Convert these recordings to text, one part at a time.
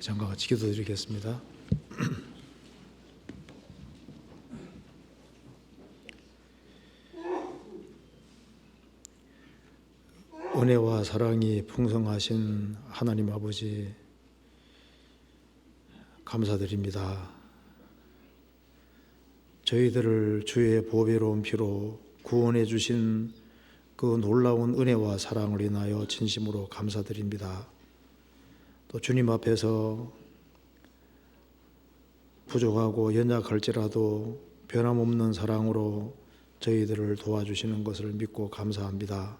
잠깐 같이 기도드리겠습니다. 은혜와 사랑이 풍성하신 하나님 아버지, 감사드립니다. 저희들을 주의 보배로운 피로 구원해 주신 그 놀라운 은혜와 사랑을 인하여 진심으로 감사드립니다. 또 주님 앞에서 부족하고 연약할지라도 변함없는 사랑으로 저희들을 도와주시는 것을 믿고 감사합니다.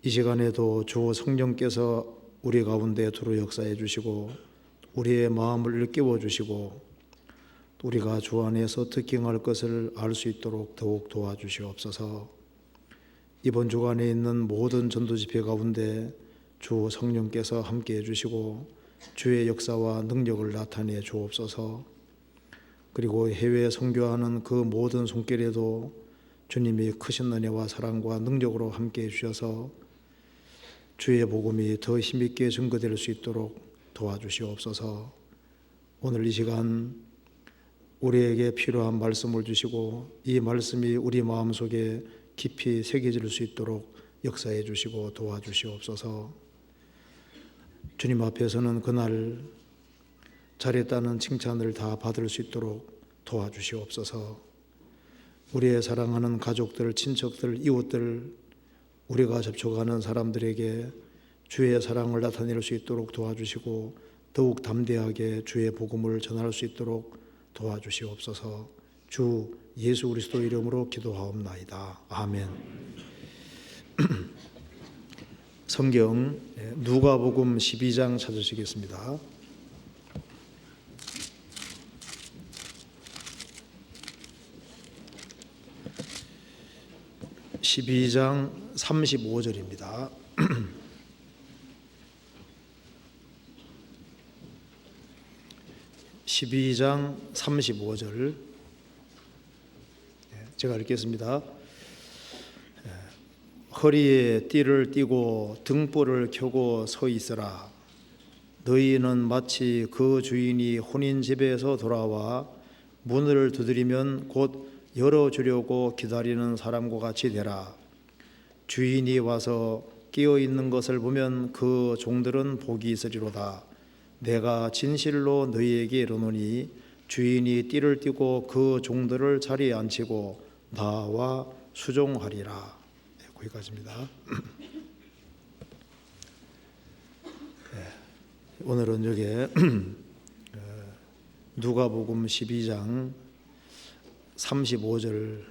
이 시간에도 주 성령께서 우리 가운데 두루 역사해 주시고 우리의 마음을 일깨워 주시고 우리가 주 안에서 특징할 것을 알 수 있도록 더욱 도와주시옵소서. 이번 주간에 있는 모든 전도집회 가운데 주 성령께서 함께해 주시고 주의 역사와 능력을 나타내 주옵소서. 그리고 해외 선교하는 그 모든 손길에도 주님이 크신 은혜와 사랑과 능력으로 함께해 주셔서 주의 복음이 더 힘있게 증거될 수 있도록 도와주시옵소서. 오늘 이 시간 우리에게 필요한 말씀을 주시고 이 말씀이 우리 마음속에 깊이 새겨질 수 있도록 역사해 주시고 도와주시옵소서. 주님 앞에서는 그날 잘했다는 칭찬을 다 받을 수 있도록 도와주시옵소서. 우리의 사랑하는 가족들, 친척들, 이웃들, 우리가 접촉하는 사람들에게 주의 사랑을 나타낼 수 있도록 도와주시고 더욱 담대하게 주의 복음을 전할 수 있도록 도와주시옵소서. 주 예수 그리스도 이름으로 기도하옵나이다. 아멘. 성경 누가복음 12장 찾으시겠습니다. (12장) 35절입니다. 12장 35절 제가 읽겠습니다. 허리에 띠를 띠고 등불을 켜고 서 있으라. 너희는 마치 그 주인이 혼인집에서 돌아와 문을 두드리면 곧 열어주려고 기다리는 사람과 같이 되라. 주인이 와서 깨어있는 것을 보면 그 종들은 복이 있으리로다. 내가 진실로 너희에게 이르노니 주인이 띠를 띠고 그 종들을 자리에 앉히고 나와 수종하리라. 거기까지입니다. 오늘은 여기에 누가복음 12장 35절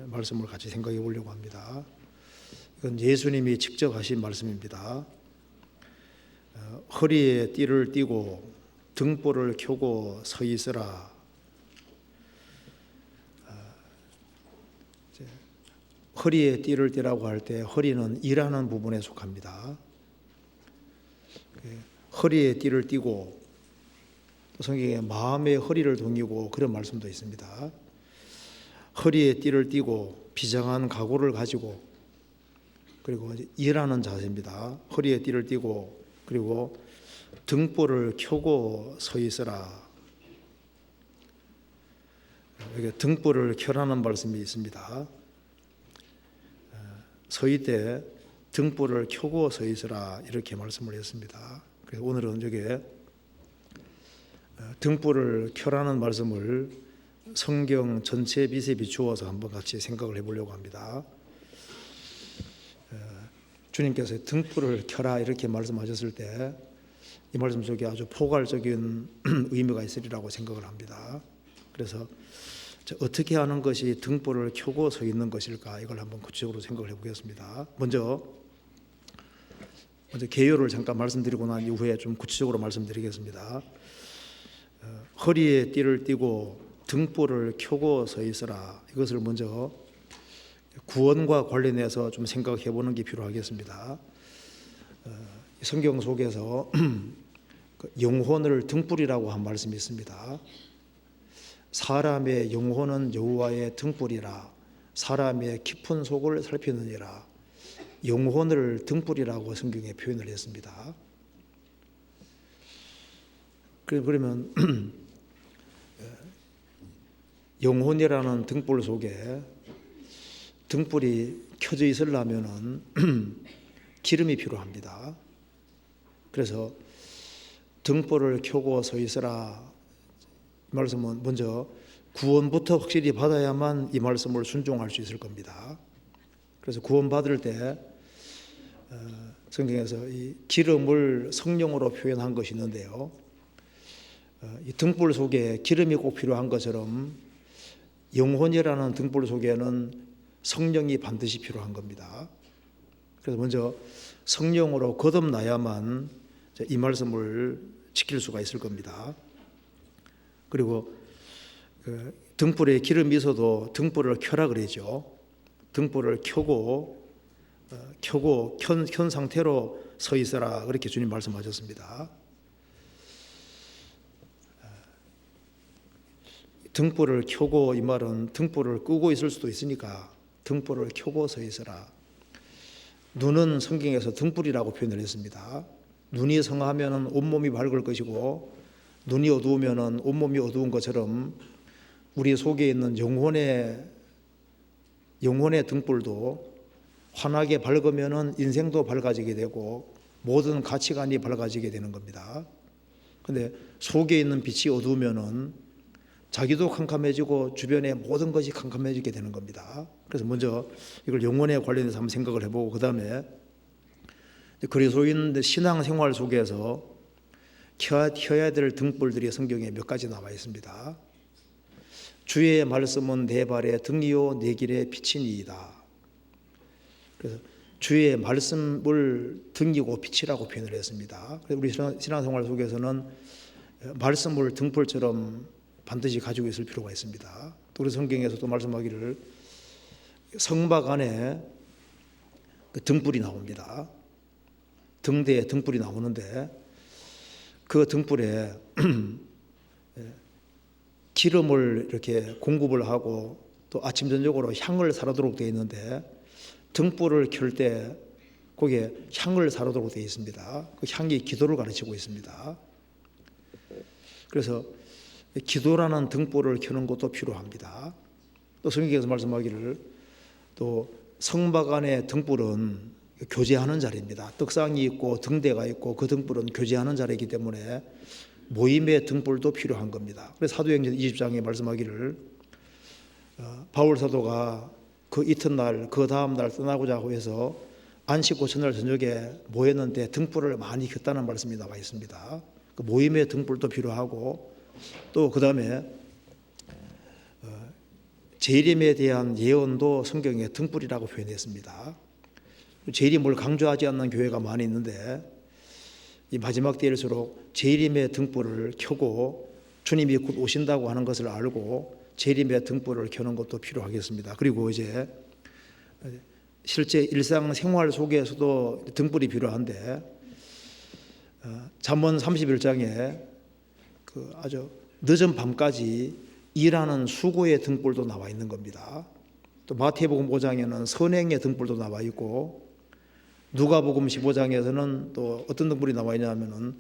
말씀을 같이 생각해 보려고 합니다. 이건 예수님이 직접 하신 말씀입니다. 허리에 띠를 띠고 등불을 켜고 서 있으라. 허리에 띠를 띠라고 할 때 허리는 일하는 부분에 속합니다. 허리에 띠를 띠고 성경에 마음의 허리를 동이고 그런 말씀도 있습니다. 허리에 띠를 띠고 비장한 각오를 가지고 그리고 일하는 자세입니다. 허리에 띠를 띠고 그리고 등불을 켜고 서 있으라. 여기 등불을 켜라는 말씀이 있습니다. 서 있되 등불을 켜고 서 있으라 이렇게 말씀을 했습니다. 그래서 오늘은 여기에 등불을 켜라는 말씀을 성경 전체 빛에 비추어서 한번 같이 생각을 해보려고 합니다. 주님께서 등불을 켜라 이렇게 말씀하셨을 때 이 말씀 속에 아주 포괄적인 의미가 있으리라고 생각을 합니다. 그래서 어떻게 하는 것이 등불을 켜고 서 있는 것일까 이걸 한번 구체적으로 생각을 해보겠습니다. 먼저 개요를 잠깐 말씀드리고 난 이후에 좀 구체적으로 말씀드리겠습니다. 허리에 띠를 띠고 등불을 켜고 서 있으라. 이것을 먼저 구원과 관련해서 좀 생각해 보는 게 필요하겠습니다. 성경 속에서 영혼을 등불이라고 한 말씀이 있습니다. 사람의 영혼은 여호와의 등불이라. 사람의 깊은 속을 살피느니라. 영혼을 등불이라고 성경에 표현을 했습니다. 그러면 영혼이라는 등불 속에 등불이 켜져 있으려면은 기름이 필요합니다. 그래서 등불을 켜고 서 있으라 말씀은 먼저 구원부터 확실히 받아야만 이 말씀을 순종할 수 있을 겁니다. 그래서 구원받을 때 성경에서 이 기름을 성령으로 표현한 것이 있는데요. 이 등불 속에 기름이 꼭 필요한 것처럼 영혼이라는 등불 속에는 성령이 반드시 필요한 겁니다. 그래서 먼저 성령으로 거듭나야만 이 말씀을 지킬 수가 있을 겁니다. 그리고 등불에 기름이 있어도 등불을 켜라 그러죠. 등불을 켜고 켠 상태로 서 있어라 그렇게 주님 말씀하셨습니다. 등불을 켜고 이 말은 등불을 끄고 있을 수도 있으니까 등불을 켜고 서 있어라. 눈은 성경에서 등불이라고 표현을 했습니다. 눈이 성하면 온몸이 밝을 것이고 눈이 어두우면 온몸이 어두운 것처럼 우리 속에 있는 영혼의 등불도 환하게 밝으면 인생도 밝아지게 되고 모든 가치관이 밝아지게 되는 겁니다. 그런데 속에 있는 빛이 어두우면 자기도 캄캄해지고 주변의 모든 것이 캄캄해지게 되는 겁니다. 그래서 먼저 이걸 영혼에 관련해서 한번 생각을 해보고 그 다음에 그리스도인 신앙생활 속에서 켜야 될 등불들이 성경에 몇 가지 나와 있습니다. 주의 말씀은 내 발의 등이요 내 길의 빛이니이다. 그래서 주의 말씀을 등이고 빛이라고 표현을 했습니다. 그래서 우리 신앙생활 속에서는 말씀을 등불처럼 반드시 가지고 있을 필요가 있습니다. 또 우리 성경에서 또 말씀하기를 성막 안에 그 등불이 나옵니다. 등대에 등불이 나오는데 그 등불에 기름을 이렇게 공급을 하고 또 아침 저녁으로 향을 사르도록 되어 있는데 등불을 켤 때 거기에 향을 사르도록 되어 있습니다. 그 향이 기도를 가르치고 있습니다. 그래서 기도라는 등불을 켜는 것도 필요합니다. 또 성경에서 말씀하기를 또 성막 안의 등불은 교제하는 자리입니다. 떡상이 있고 등대가 있고 그 등불은 교제하는 자리이기 때문에 모임의 등불도 필요한 겁니다. 그래서 사도행전 20장에 말씀하기를 바울 사도가 그 이튿날 그 다음날 떠나고자 해서 안식 후 전날 저녁에 모였는데 등불을 많이 켰다는 말씀이 나와 있습니다. 그 모임의 등불도 필요하고 또 그 다음에 재림에 대한 예언도 성경에 등불이라고 표현했습니다. 재림을 강조하지 않는 교회가 많이 있는데 이 마지막 때일수록 재림의 등불을 켜고 주님이 곧 오신다고 하는 것을 알고 재림의 등불을 켜는 것도 필요하겠습니다. 그리고 이제 실제 일상생활 속에서도 등불이 필요한데 잠언 31장에 그 아주 늦은 밤까지 일하는 수고의 등불도 나와 있는 겁니다. 또 마태복음 5장에는 선행의 등불도 나와 있고 누가복음 15장에서는 또 어떤 등불이 나와 있냐면은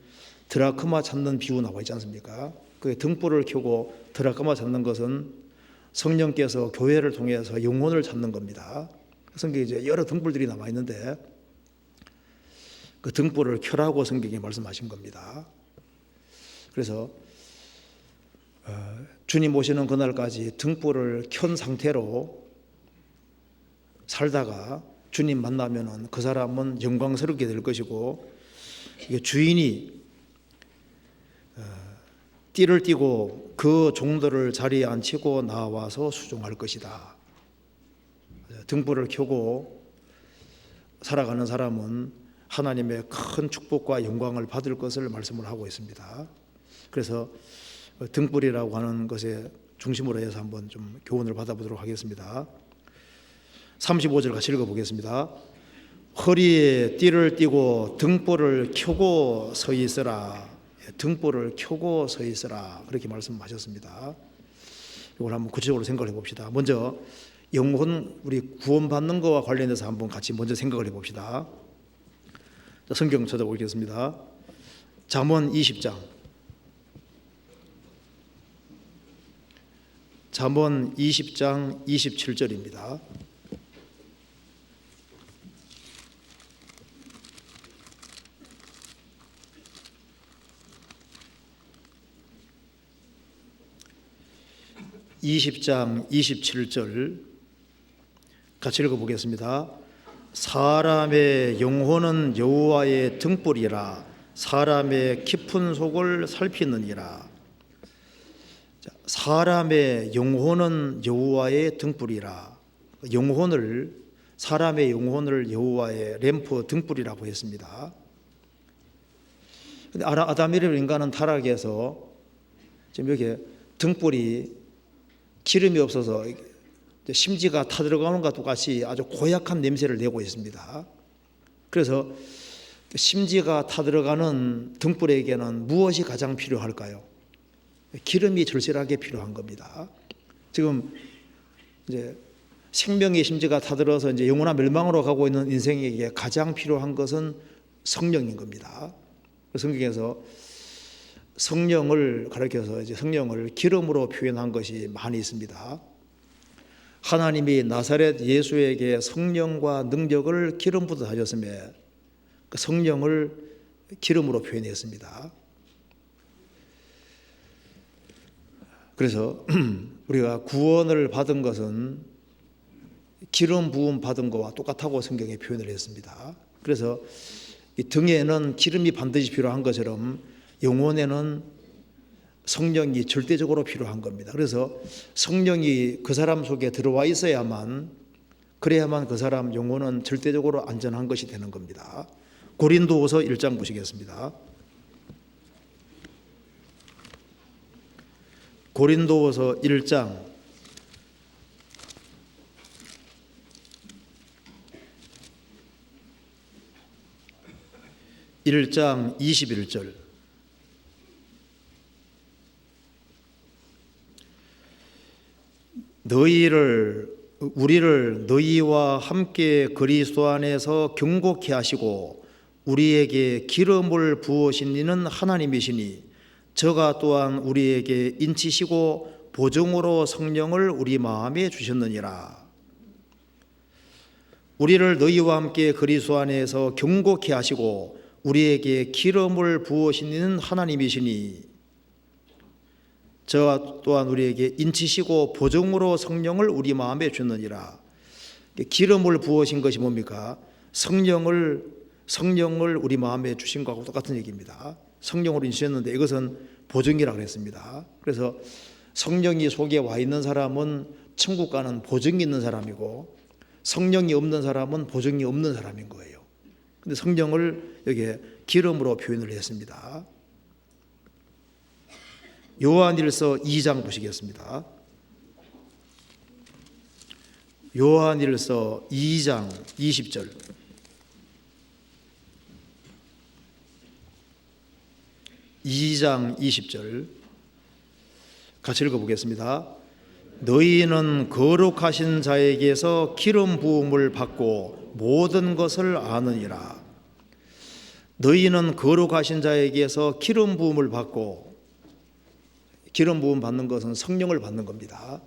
드라크마 찾는 비유 나와 있지 않습니까? 그 등불을 켜고 드라크마 찾는 것은 성령께서 교회를 통해서 영혼을 찾는 겁니다. 성경에 이제 여러 등불들이 나와 있는데 그 등불을 켜라고 성경에 말씀하신 겁니다. 그래서 주님 오시는 그날까지 등불을 켠 상태로 살다가 주님 만나면은 그 사람은 영광스럽게 될 것이고 주인이 띠를 띠고 그 종들을 자리에 앉히고 나와서 수종할 것이다. 등불을 켜고 살아가는 사람은 하나님의 큰 축복과 영광을 받을 것을 말씀을 하고 있습니다. 그래서 등불이라고 하는 것에 중심으로 해서 한번 좀 교훈을 받아보도록 하겠습니다. 35절 같이 읽어보겠습니다. 허리에 띠를 띠고 등불을 켜고 서 있으라. 등불을 켜고 서 있으라. 그렇게 말씀하셨습니다. 이걸 한번 구체적으로 생각을 해봅시다. 먼저 영혼 우리 구원받는 것과 관련해서 한번 같이 먼저 생각을 해봅시다. 자, 성경 찾아보겠습니다. 잠언 20장 잠언 20장 27절입니다. (20장 27절) 같이 읽어보겠습니다. 사람의 영혼은 여호와의 등불이라 사람의 깊은 속을 살피느니라. 사람의 영혼은 여호와의 등불이라. 사람의 영혼을 여호와의 램프 등불이라고 했습니다. 근데 아담이라는 인간은 타락해서 지금 이렇게 등불이 기름이 없어서 심지가 타들어가는 것과 똑같이 아주 고약한 냄새를 내고 있습니다. 그래서 심지가 타들어가는 등불에게는 무엇이 가장 필요할까요? 기름이 절실하게 필요한 겁니다. 지금 이제 생명의 심지가 타들어서 이제 영원한 멸망으로 가고 있는 인생에게 가장 필요한 것은 성령인 겁니다. 성경에서 성령을 가리켜서 이제 성령을 기름으로 표현한 것이 많이 있습니다. 하나님이 나사렛 예수에게 성령과 능력을 기름 부어 하셨음에 그 성령을 기름으로 표현했습니다. 그래서 우리가 구원을 받은 것은 기름 부음 받은 것과 똑같다고 성경에 표현을 했습니다. 그래서 이 등에는 기름이 반드시 필요한 것처럼 영혼에는 성령이 절대적으로 필요한 겁니다. 그래서 성령이 그 사람 속에 들어와 있어야만, 그래야만 그 사람 영혼은 절대적으로 안전한 것이 되는 겁니다. 고린도후서 1장 보시겠습니다. 고린도후서 1장 21절. 우리를 너희와 함께 그리스도 안에서 경고케 하시고 우리에게 기름을 부으신 이는 하나님이시니 저가 또한 우리에게 인치시고 보증으로 성령을 우리 마음에 주셨느니라. 우리를 너희와 함께 그리스도 안에서 경고케 하시고 우리에게 기름을 부으신 이는 하나님이시니 저와 또한 우리에게 인치시고 보증으로 성령을 우리 마음에 주느니라. 기름을 부으신 것이 뭡니까? 성령을 우리 마음에 주신 것하고 똑같은 얘기입니다. 성령으로 인치셨는데 이것은 보증이라고 했습니다. 그래서 성령이 속에 와 있는 사람은 천국 가는 보증이 있는 사람이고 성령이 없는 사람은 보증이 없는 사람인 거예요. 근데 성령을 여기에 기름으로 표현을 했습니다. 요한일서 2장 보시겠습니다. 요한일서 2장 20절. 같이 읽어보겠습니다. 너희는 거룩하신 자에게서 기름 부음을 받고 모든 것을 아느니라. 너희는 거룩하신 자에게서 기름 부음을 받고, 기름 부음 받는 것은 성령을 받는 겁니다.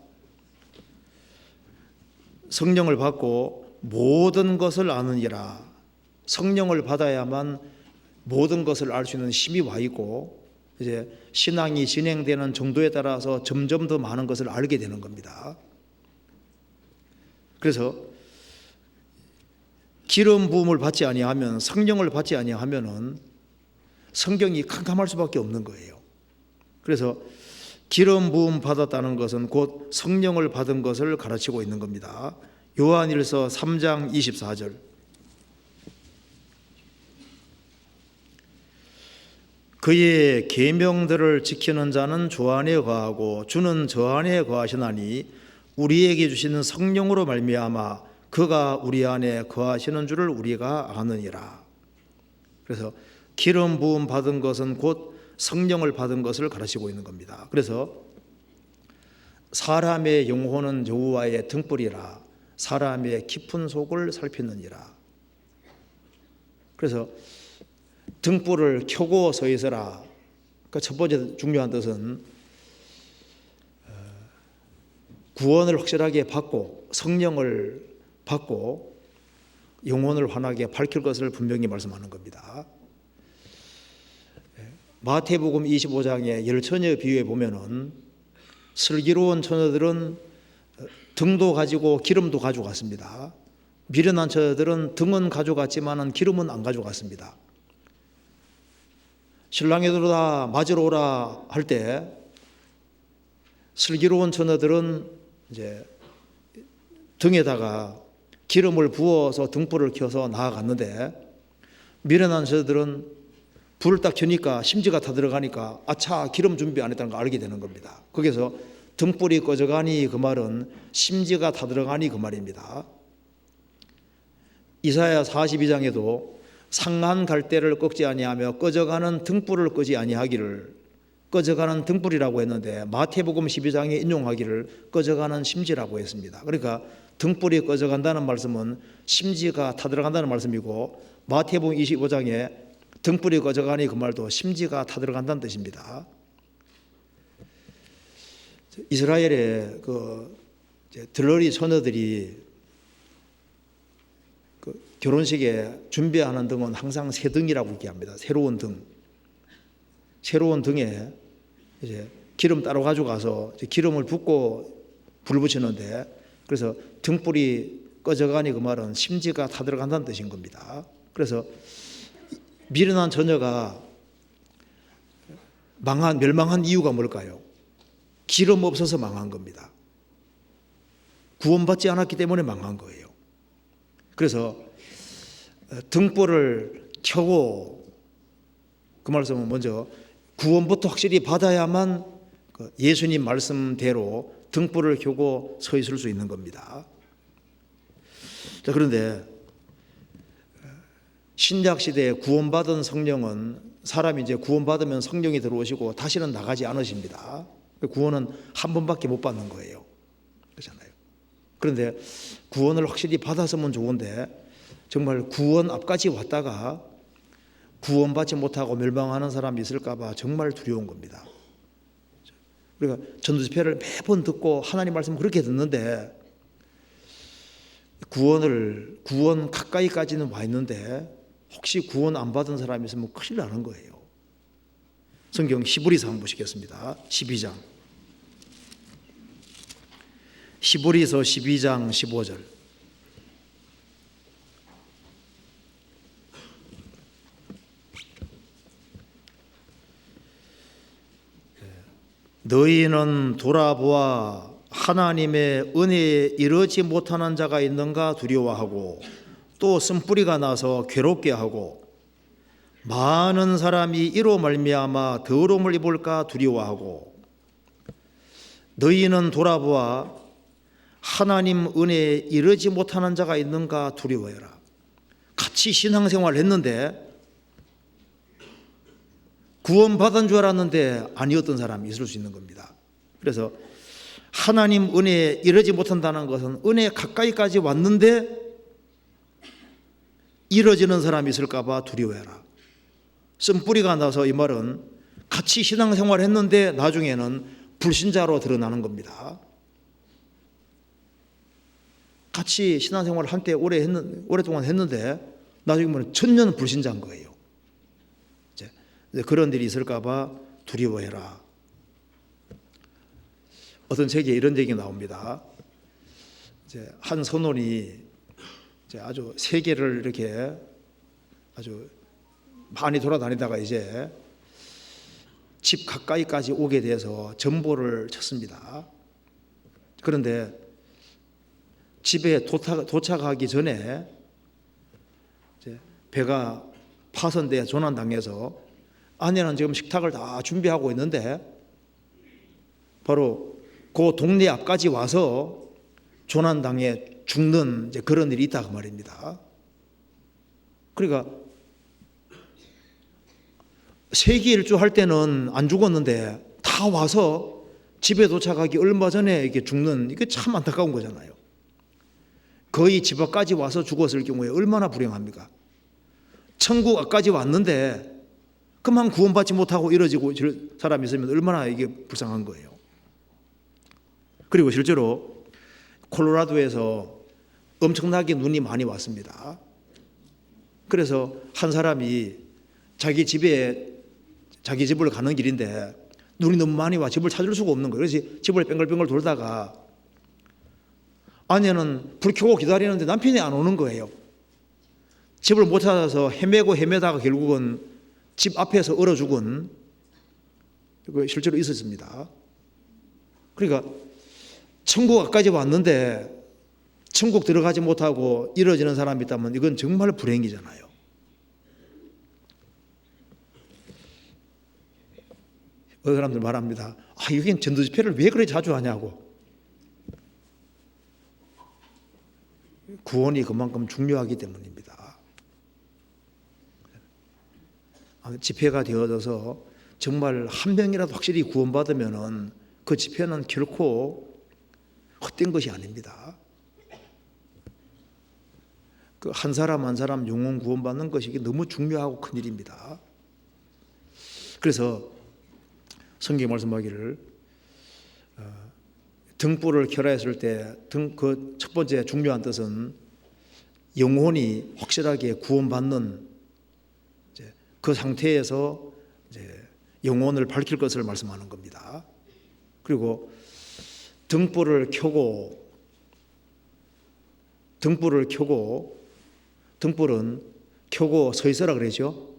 성령을 받고 모든 것을 아느니라. 성령을 받아야만 모든 것을 알 수 있는 힘이 와 있고 이제 신앙이 진행되는 정도에 따라서 점점 더 많은 것을 알게 되는 겁니다. 그래서 기름 부음을 받지 아니하면, 성령을 받지 아니하면은 성경이 캄캄할 수밖에 없는 거예요. 그래서 기름 부음 받았다는 것은 곧 성령을 받은 것을 가르치고 있는 겁니다. 요한일서 3장 24절. 그의 계명들을 지키는 자는 주 안에 거하고 주는 저 안에 거하시나니 우리에게 주시는 성령으로 말미암아 그가 우리 안에 거하시는 줄을 우리가 아느니라. 그래서 기름 부음 받은 것은 곧 성령을 받은 것을 가르치고 있는 겁니다. 그래서 사람의 영혼은 여호와의 등불이라 사람의 깊은 속을 살피느니라. 그래서 등불을 켜고 서 있어라. 그 첫 번째 중요한 뜻은 구원을 확실하게 받고 성령을 받고 영혼을 환하게 밝힐 것을 분명히 말씀하는 겁니다. 마태복음 25장의 열 처녀 비유에 보면은 슬기로운 처녀들은 등도 가지고 기름도 가져갔습니다. 미련한 처녀들은 등은 가져갔지만은 기름은 안 가져갔습니다. 신랑이 들어오라 맞으러 오라 할 때 슬기로운 처녀들은 이제 등에다가 기름을 부어서 등불을 켜서 나아갔는데, 미련한 처녀들은 불을 딱 켜니까 심지가 다 들어가니까 아차, 기름 준비 안 했다는 걸 알게 되는 겁니다. 거기서 등불이 꺼져가니 그 말은 심지가 다 들어가니 그 말입니다. 이사야 42장에도 상한 갈대를 꺾지 아니하며 꺼져가는 등불을 끄지 아니하기를, 꺼져가는 등불이라고 했는데 마태복음 12장에 인용하기를 꺼져가는 심지라고 했습니다. 그러니까 등불이 꺼져간다는 말씀은 심지가 다 들어간다는 말씀이고, 마태복음 25장에 등불이 꺼져가니 그 말도 심지가 다 들어간다는 뜻입니다. 이스라엘의 들러리 처녀들이 결혼식에 준비하는 등은 항상 새 등이라고 얘기합니다. 새로운 등. 새로운 등에 이제 기름 따로 가져가서 기름을 붓고 불 붙이는데, 그래서 등불이 꺼져가니 그 말은 심지가 다 들어간다는 뜻인 겁니다. 그래서 미련한 처녀가 멸망한 이유가 뭘까요? 기름 없어서 망한 겁니다. 구원받지 않았기 때문에 망한 거예요. 그래서 등불을 켜고, 그 말씀은 먼저 구원부터 확실히 받아야만 예수님 말씀대로 등불을 켜고 서 있을 수 있는 겁니다. 자, 그런데 신약 시대에 구원받은 성령은, 사람이 이제 구원받으면 성령이 들어오시고 다시는 나가지 않으십니다. 구원은 한 번밖에 못 받는 거예요. 그렇잖아요. 그런데 구원을 확실히 받았으면 좋은데, 정말 구원 앞까지 왔다가 구원받지 못하고 멸망하는 사람이 있을까 봐 정말 두려운 겁니다. 우리가 전도 집회를 매번 듣고 하나님 말씀 그렇게 듣는데, 구원 가까이까지는 와 있는데 혹시 구원 안 받은 사람이 있으면 큰일 나는 거예요. 성경 히브리서 한번 보시겠습니다. 12장. 히브리서 12장 15절. 너희는 돌아보아 하나님의 은혜에 이르지 못하는 자가 있는가 두려워하고, 또 쓴뿌리가 나서 괴롭게 하고, 많은 사람이 이로 말미암아 더러움을 입을까 두려워하고, 너희는 돌아보아 하나님 은혜에 이르지 못하는 자가 있는가 두려워해라. 같이 신앙생활을 했는데 구원받은 줄 알았는데 아니었던 사람이 있을 수 있는 겁니다. 그래서 하나님 은혜에 이르지 못한다는 것은 은혜 가까이까지 왔는데 이뤄지는 사람이 있을까 봐 두려워해라. 쓴뿌리가 나서, 이 말은 같이 신앙생활을 했는데 나중에는 불신자로 드러나는 겁니다. 같이 신앙생활을 한때 오랫동안 했는데 나중에 보면 천년 불신자인 거예요. 이제 그런 일이 있을까 봐 두려워해라. 어떤 책에 이런 얘기가 나옵니다. 이제 한 선원이 이제 아주 세계를 이렇게 아주 많이 돌아다니다가 이제 집 가까이까지 오게 돼서 전보를 쳤습니다. 그런데 집에 도착하기 전에 이제 배가 파선돼 조난당해서 아내는 지금 식탁을 다 준비하고 있는데 바로 그 동네 앞까지 와서 조난당해 죽는 이제 그런 일이 있다 그 말입니다. 그러니까 세기일주 할 때는 안 죽었는데 다 와서 집에 도착하기 얼마 전에 이렇게 죽는, 이게 참 안타까운 거잖아요. 거의 집 앞까지 와서 죽었을 경우에 얼마나 불행합니까? 천국 앞까지 왔는데 그만 구원받지 못하고 이뤄지고 사람이 있으면 얼마나 이게 불쌍한 거예요. 그리고 실제로 콜로라도에서 엄청나게 눈이 많이 왔습니다. 그래서 한 사람이 자기 집을 가는 길인데 눈이 너무 많이 와 집을 찾을 수가 없는 거예요. 그래서 집을 뱅글뱅글 돌다가 아내는 불 켜고 기다리는데 남편이 안 오는 거예요. 집을 못 찾아서 헤매다가 결국은 집 앞에서 얼어 죽은, 그 실제로 있었습니다. 그러니까 천국 앞까지 왔는데 천국 들어가지 못하고 이뤄지는 사람이 있다면 이건 정말 불행이잖아요. 어떤 사람들 말합니다. 여긴 전도 집회를 왜 그렇게 자주 하냐고. 구원이 그만큼 중요하기 때문입니다. 집회가 되어져서 정말 한 명이라도 확실히 구원받으면은 그 집회는 결코 헛된 것이 아닙니다. 그 한 사람 한 사람 영혼 구원받는 것이 너무 중요하고 큰 일입니다. 그래서 성경 말씀하기를 등불을 켜라 했을 때 그 첫 번째 중요한 뜻은 영혼이 확실하게 구원받는 그 상태에서 영혼을 밝힐 것을 말씀하는 겁니다. 그리고 등불을 켜고 등불은 켜고 서 있으라 그러죠.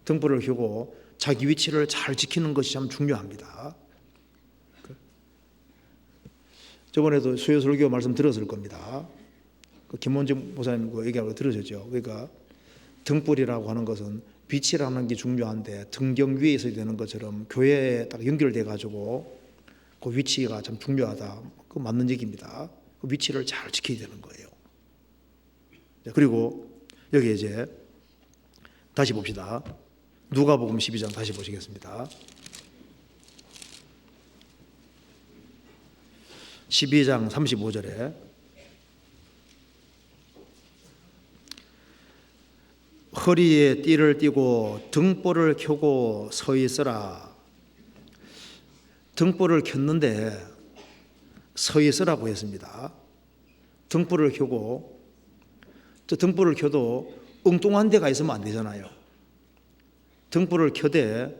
등불을 켜고 자기 위치를 잘 지키는 것이 참 중요합니다. 저번에도 수요설교 말씀 들었을 겁니다. 김원중 목사님 얘기하고 들으셨죠. 그러니까 등불이라고 하는 것은 빛이라는 게 중요한데 등경 위에 있어야 되는 것처럼 교회에 딱 연결돼 가지고 그 위치가 참 중요하다. 그 맞는 얘기입니다. 그 위치를 잘 지켜야 되는 거예요. 그리고 여기 이제 다시 봅시다. 누가복음 12장 다시 보시겠습니다. 12장 35절에 허리에 띠를 띠고 등불을 켜고 서 있으라. 등불을 켰는데 서 있으라고 했습니다. 등불을 켜고, 저 등불을 켜도 엉뚱한 데가 있으면 안 되잖아요. 등불을 켜되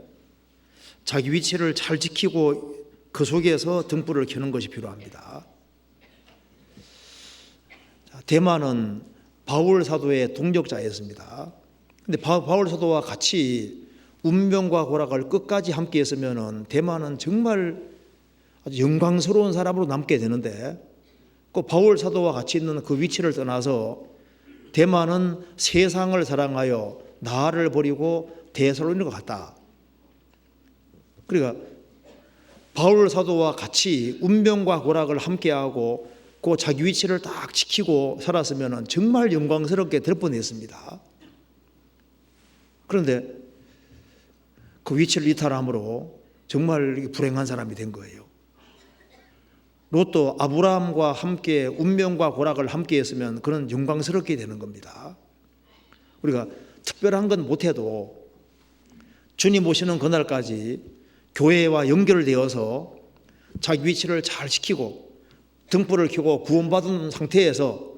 자기 위치를 잘 지키고 그 속에서 등불을 켜는 것이 필요합니다. 대만은 바울 사도의 동역자였습니다. 근데 바울 사도와 같이 운명과 고락을 끝까지 함께 했으면 대만은 정말 아주 영광스러운 사람으로 남게 되는데 그 바울 사도와 같이 있는 그 위치를 떠나서 대만은 세상을 사랑하여 나를 버리고 데살로니가로 갔다. 그러니까 바울 사도와 같이 운명과 고락을 함께하고 그 자기 위치를 딱 지키고 살았으면 정말 영광스럽게 될 뻔했습니다. 그런데 그 위치를 이탈함으로 정말 불행한 사람이 된 거예요. 롯도 아브라함과 함께 운명과 고락을 함께 했으면 그는 영광스럽게 되는 겁니다. 우리가 특별한 건 못해도 주님 오시는 그날까지 교회와 연결되어서 자기 위치를 잘 지키고 등불을 켜고 구원받은 상태에서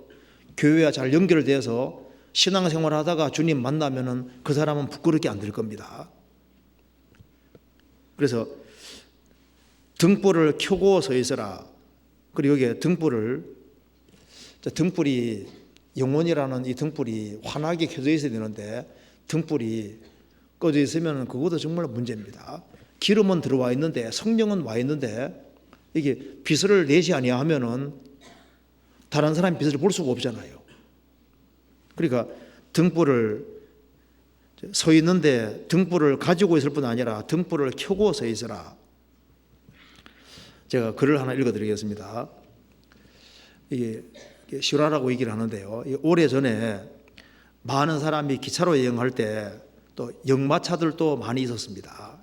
교회와 잘 연결돼서 신앙생활 하다가 주님 만나면은 그 사람은 부끄럽게 안 될 겁니다. 그래서 등불을 켜고 서 있으라. 그리고 여기에 등불이 영혼이라는 이 등불이 환하게 켜져 있어야 되는데 등불이 꺼져 있으면 그것도 정말 문제입니다. 기름은 들어와 있는데 성령은 와 있는데 이게 빛을 내지 아니하면은 다른 사람이 빛을 볼 수가 없잖아요. 그러니까 등불을 서 있는데 등불을 가지고 있을 뿐 아니라 등불을 켜고 서 있으라. 제가 글을 하나 읽어드리겠습니다. 이게 실화라고 얘기를 하는데요. 오래전에 많은 사람이 기차로 여행할 때 또 역마차들도 많이 있었습니다.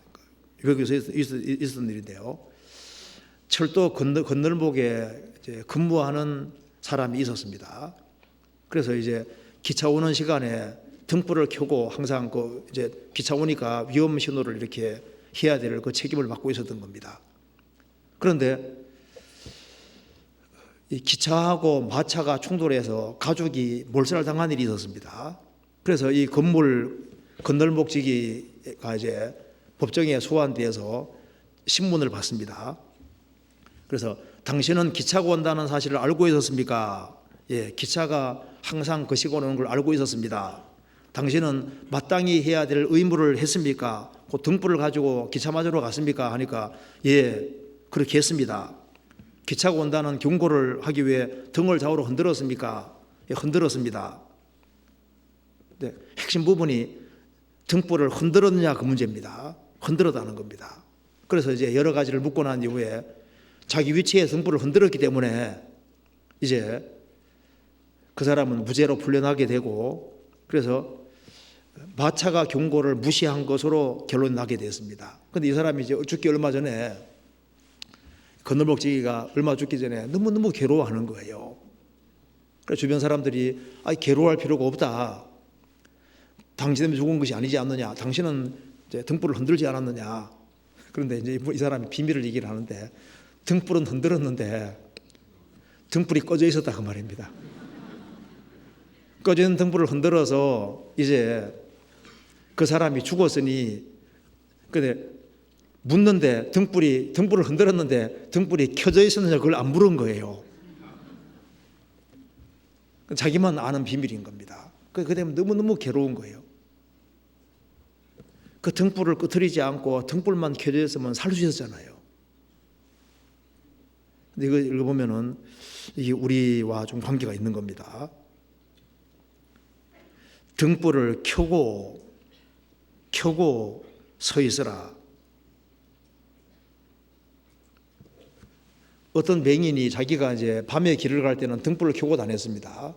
여기서 있었던 일인데요. 철도 건널목에 근무하는 사람이 있었습니다. 그래서 이제 기차 오는 시간에 등불을 켜고 항상 이제 기차 오니까 위험 신호를 이렇게 해야 될 그 책임을 맡고 있었던 겁니다. 그런데 이 기차하고 마차가 충돌해서 가족이 몰살을 당한 일이 있었습니다. 그래서 이 건물 건널목지기가 이제 법정에 소환돼서 신문을 받습니다. 그래서 당신은 기차가 온다는 사실을 알고 있었습니까? 예, 기차가 항상 거시고 오는 걸 알고 있었습니다. 당신은 마땅히 해야 될 의무를 했습니까? 그 등불을 가지고 기차 맞으러 갔습니까? 하니까 예, 그렇게 했습니다. 기차가 온다는 경고를 하기 위해 등을 좌우로 흔들었습니까? 예, 흔들었습니다. 네, 핵심 부분이 등불을 흔들었느냐 그 문제입니다. 흔들었다는 겁니다. 그래서 이제 여러 가지를 묻고 난 이후에 자기 위치에 등불을 흔들었기 때문에 이제 그 사람은 무죄로 풀려나게 되고, 그래서 마차가 경고를 무시한 것으로 결론이 나게 됐습니다. 그런데 이 사람이 이제 죽기 얼마 전에 건널목지기가 얼마 죽기 전에 너무너무 괴로워하는 거예요. 그래서 주변 사람들이 괴로워할 필요가 없다. 당신 때문에 죽은 것이 아니지 않느냐. 당신은 이제 등불을 흔들지 않았느냐. 그런데 이제 이 사람이 비밀을 얘기를 하는데 등불은 흔들었는데 등불이 꺼져 있었다 그 말입니다. 꺼져 있는 등불을 흔들어서 이제 그 사람이 죽었으니, 근데 묻는데 등불을 흔들었는데 등불이 켜져 있었느냐 그걸 안 물은 거예요. 자기만 아는 비밀인 겁니다. 그 때문에 너무너무 괴로운 거예요. 그 등불을 끄트리지 않고 등불만 켜져 있으면 살 수 있었잖아요. 근데 이거 읽어보면은 이게 우리와 좀 관계가 있는 겁니다. 등불을 켜고 서 있으라. 어떤 맹인이 자기가 이제 밤에 길을 갈 때는 등불을 켜고 다녔습니다.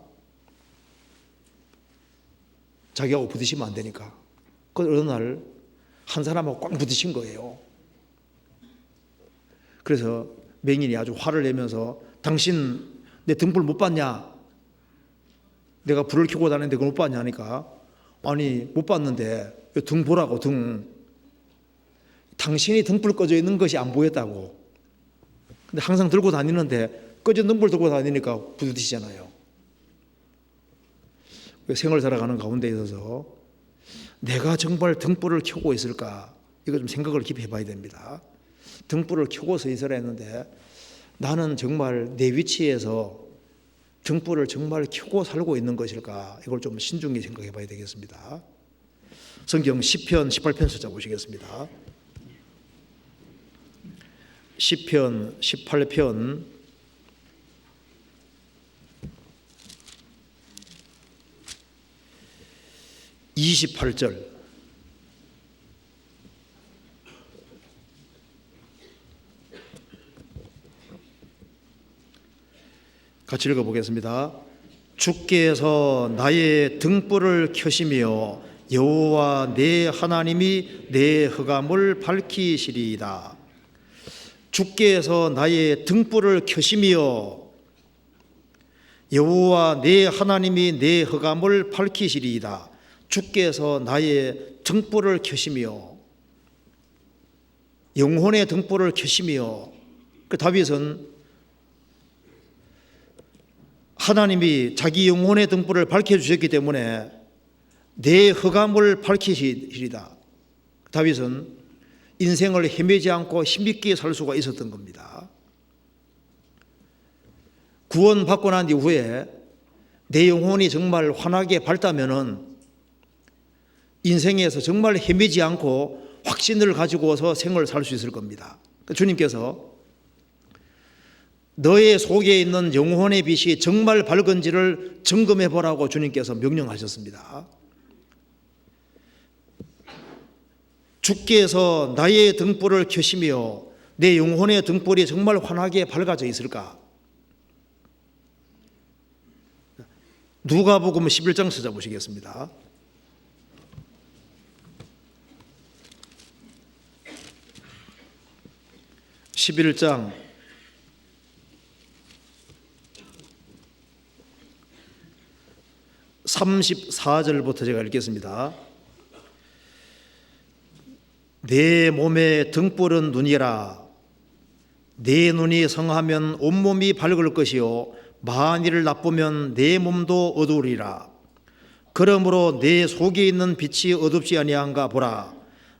자기하고 부딪히면 안 되니까. 그 어느 날 한 사람하고 꽉 부딪힌 거예요. 그래서 맹인이 아주 화를 내면서 당신 내 등불 못 봤냐? 내가 불을 켜고 다니는데 그걸 못 봤냐 하니까 아니 못 봤는데 등 보라고 등. 당신이 등불 꺼져 있는 것이 안 보였다고. 근데 항상 들고 다니는데 꺼진 등불 들고 다니니까 부딪히잖아요. 생을 살아가는 가운데 있어서 내가 정말 등불을 켜고 있을까? 이거 좀 생각을 깊이 해봐야 됩니다. 등불을 켜고 서 있으라 했는데 나는 정말 내 위치에서 등불을 정말 켜고 살고 있는 것일까? 이걸 좀 신중히 생각해 봐야 되겠습니다. 성경 시편 18편 찾아보시겠습니다. 시편 18편 28절. 같이 읽어보겠습니다. 주께서 나의 등불을 켜시며 여호와 내 하나님이 내 흑암을 밝히시리이다. 주께서 나의 등불을 켜시며 여호와 내 하나님이 내 흑암을 밝히시리이다. 주께서 나의 등불을 켜시며 영혼의 등불을 켜시며, 그 다윗은 하나님이 자기 영혼의 등불을 밝혀주셨기 때문에 내 흑암을 밝히시리다. 다윗은 인생을 헤매지 않고 힘있게 살 수가 있었던 겁니다. 구원받고 난 이후에 내 영혼이 정말 환하게 밝다면은 인생에서 정말 헤매지 않고 확신을 가지고서 생을 살 수 있을 겁니다. 주님께서 너의 속에 있는 영혼의 빛이 정말 밝은지를 점검해 보라고 주님께서 명령하셨습니다. 주께서 나의 등불을 켜시며 내 영혼의 등불이 정말 환하게 밝아져 있을까? 누가복음 11장 찾아보시겠습니다. (11장) 34절부터 제가 읽겠습니다. 내 몸의 등불은 눈이라. 내 눈이 성하면 온몸이 밝을 것이요 만일 나쁘면 내 몸도 어두우리라. 그러므로 내 속에 있는 빛이 어둡지 아니한가 보라.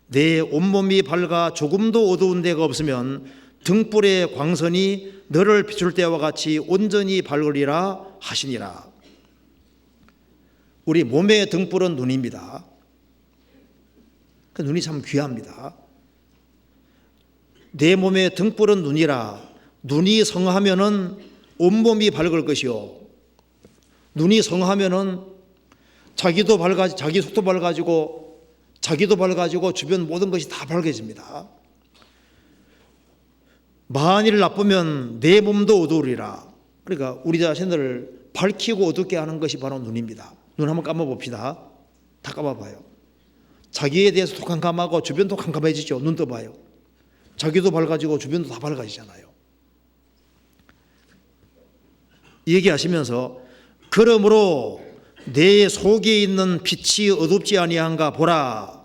내 온몸이 밝아 조금도 어두운 데가 없으면 등불의 광선이 너를 비출 때와 같이 온전히 밝으리라 하시니라. 우리 몸의 등불은 눈입니다. 그 눈이 참 귀합니다. 내 몸의 등불은 눈이라. 눈이 성하면은 온몸이 밝을 것이요. 눈이 성하면은 자기 속도 밝아지고 주변 모든 것이 다 밝아집니다. 만일 나쁘면 내 몸도 어두우리라. 그러니까 우리 자신을 밝히고 어둡게 하는 것이 바로 눈입니다. 눈 한번 감아봅시다. 다 감아봐요. 자기에 대해서도 캄캄하고 주변도 캄캄해지죠. 눈 떠봐요. 자기도 밝아지고 주변도 다 밝아지잖아요. 얘기하시면서 그러므로 내 속에 있는 빛이 어둡지 아니한가 보라.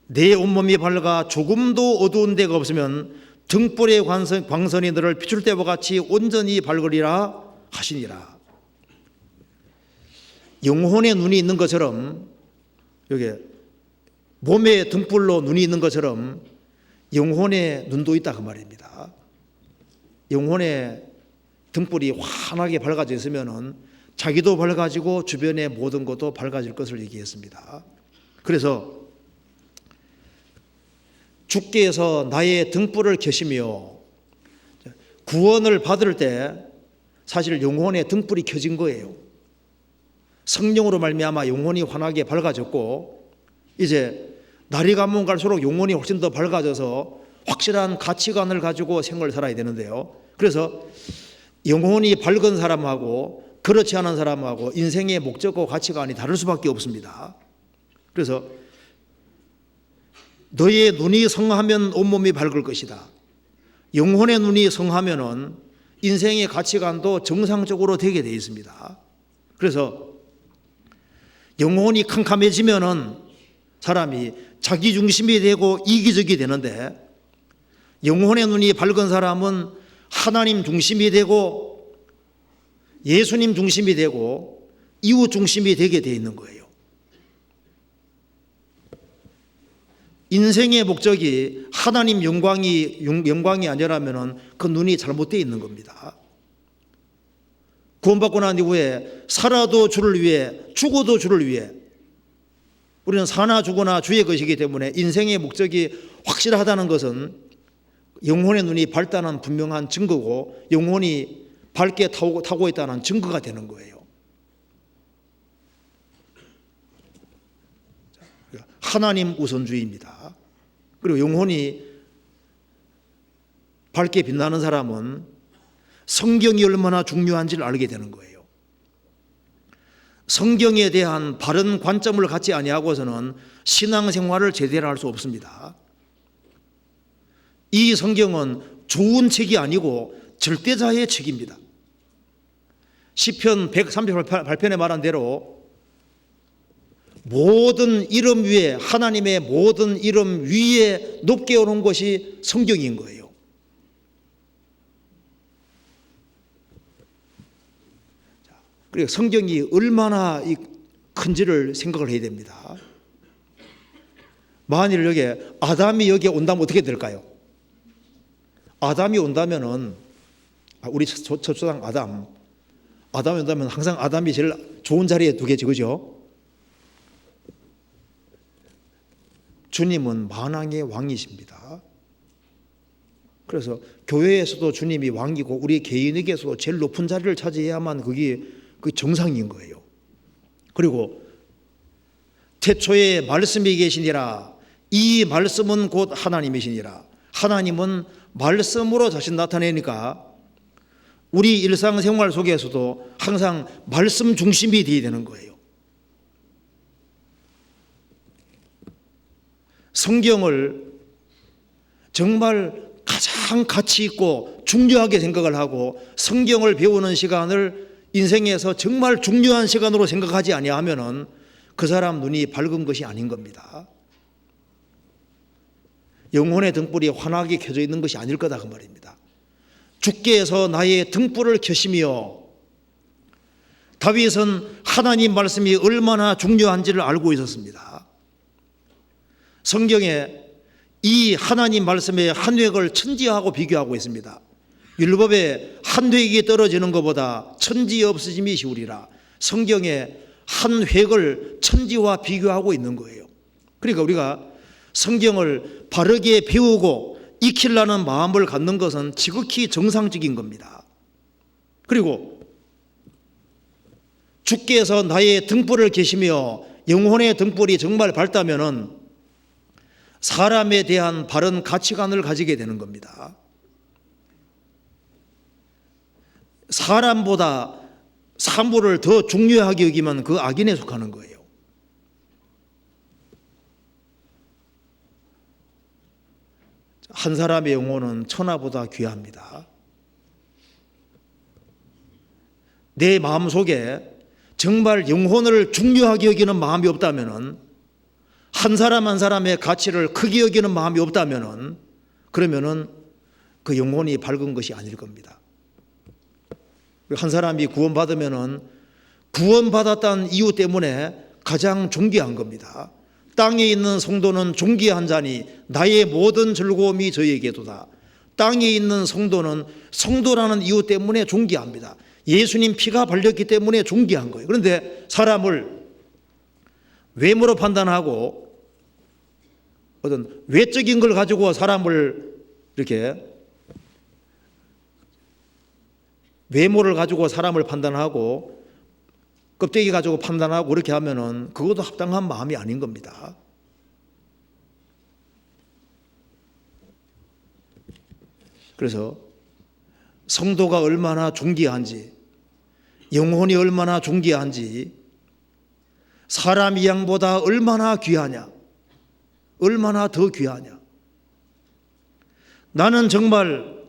내 온몸이 밝아 조금도 어두운 데가 없으면 등불의 광선이 너를 비출 때와 같이 온전히 밝으리라 하시니라. 영혼의 눈이 있는 것처럼, 여기 몸의 등불로 눈이 있는 것처럼 영혼의 눈도 있다 그 말입니다. 영혼의 등불이 환하게 밝아져 있으면은 자기도 밝아지고 주변의 모든 것도 밝아질 것을 얘기했습니다. 그래서 주께서 나의 등불을 켜시며, 구원을 받을 때 사실 영혼의 등불이 켜진 거예요. 성령으로 말미암아 영혼이 환하게 밝아졌고, 이제 날이 가면 갈수록 영혼이 훨씬 더 밝아져서 확실한 가치관을 가지고 생활을 살아야 되는데요. 그래서 영혼이 밝은 사람하고 그렇지 않은 사람하고 인생의 목적과 가치관이 다를 수밖에 없습니다. 그래서 너의 눈이 성하면 온몸이 밝을 것이다. 영혼의 눈이 성하면은 인생의 가치관도 정상적으로 되게 되어 있습니다. 그래서 영혼이 캄캄해지면은 사람이 자기 중심이 되고 이기적이 되는데, 영혼의 눈이 밝은 사람은 하나님 중심이 되고 예수님 중심이 되고 이웃 중심이 되게 되어 있는 거예요. 인생의 목적이 하나님 영광이 아니라면 그 눈이 잘못되어 있는 겁니다. 구원받고 난 이후에 살아도 주를 위해, 죽어도 주를 위해, 우리는 사나 죽으나 주의 것이기 때문에 인생의 목적이 확실하다는 것은 영혼의 눈이 밝다는 분명한 증거고, 영혼이 밝게 타고 있다는 증거가 되는 거예요. 하나님 우선주의입니다. 그리고 영혼이 밝게 빛나는 사람은 성경이 얼마나 중요한지를 알게 되는 거예요. 성경에 대한 바른 관점을 갖지 아니하고서는 신앙생활을 제대로 할 수 없습니다. 이 성경은 좋은 책이 아니고 절대자의 책입니다. 시편 138편에 말한 대로 모든 이름 위에, 하나님의 모든 이름 위에 높게 오른 것이 성경인 거예요. 그리고 성경이 얼마나 큰지를 생각을 해야 됩니다. 만일 아담이 여기에 온다면 어떻게 될까요? 아담이 온다면은, 우리 첫조상 아담이 온다면 항상 아담이 제일 좋은 자리에 두겠지, 그죠? 주님은 만왕의 왕이십니다. 그래서 교회에서도 주님이 왕이고 우리 개인에게서도 제일 높은 자리를 차지해야만 그게 정상인 거예요. 그리고 태초에 말씀이 계시니라, 이 말씀은 곧 하나님이시니라. 하나님은 말씀으로 자신 나타내니까 우리 일상생활 속에서도 항상 말씀 중심이 되어야 되는 거예요. 성경을 정말 가장 가치 있고 중요하게 생각을 하고 성경을 배우는 시간을 인생에서 정말 중요한 시간으로 생각하지 아니하면은 그 사람 눈이 밝은 것이 아닌 겁니다. 영혼의 등불이 환하게 켜져 있는 것이 아닐 거다 그 말입니다. 주께서 나의 등불을 켜시며, 다윗은 하나님 말씀이 얼마나 중요한지를 알고 있었습니다. 성경에 이 하나님 말씀의 한 획을 천지하고 비교하고 있습니다. 율법에 한 획이 떨어지는 것보다 천지 없어짐이 쉬우리라. 성경에 한 획을 천지와 비교하고 있는 거예요. 그러니까 우리가 성경을 바르게 배우고 익히려는 마음을 갖는 것은 지극히 정상적인 겁니다. 그리고 주께서 나의 등불을 켜시며, 영혼의 등불이 정말 밝다면은 사람에 대한 바른 가치관을 가지게 되는 겁니다. 사람보다 사물을 더 중요하게 여기면 그 악인에 속하는 거예요. 한 사람의 영혼은 천하보다 귀합니다. 내 마음속에 정말 영혼을 중요하게 여기는 마음이 없다면은, 한 사람 한 사람의 가치를 크게 여기는 마음이 없다면은, 그러면은 그 영혼이 밝은 것이 아닐 겁니다. 한 사람이 구원받으면은 구원받았다는 이유 때문에 가장 존귀한 겁니다. 땅에 있는 성도는 존귀한 자니 나의 모든 즐거움이 저에게도다. 땅에 있는 성도는 성도라는 이유 때문에 존귀합니다. 예수님 피가 발렸기 때문에 존귀한 거예요. 그런데 사람을 외모로 판단하고 어떤 외적인 걸 가지고 사람을 이렇게 외모를 가지고 사람을 판단하고 껍데기 가지고 판단하고 그렇게 하면은 그것도 합당한 마음이 아닌 겁니다. 그래서 성도가 얼마나 존귀한지, 영혼이 얼마나 존귀한지, 사람 이양보다 얼마나 귀하냐, 얼마나 더 귀하냐. 나는 정말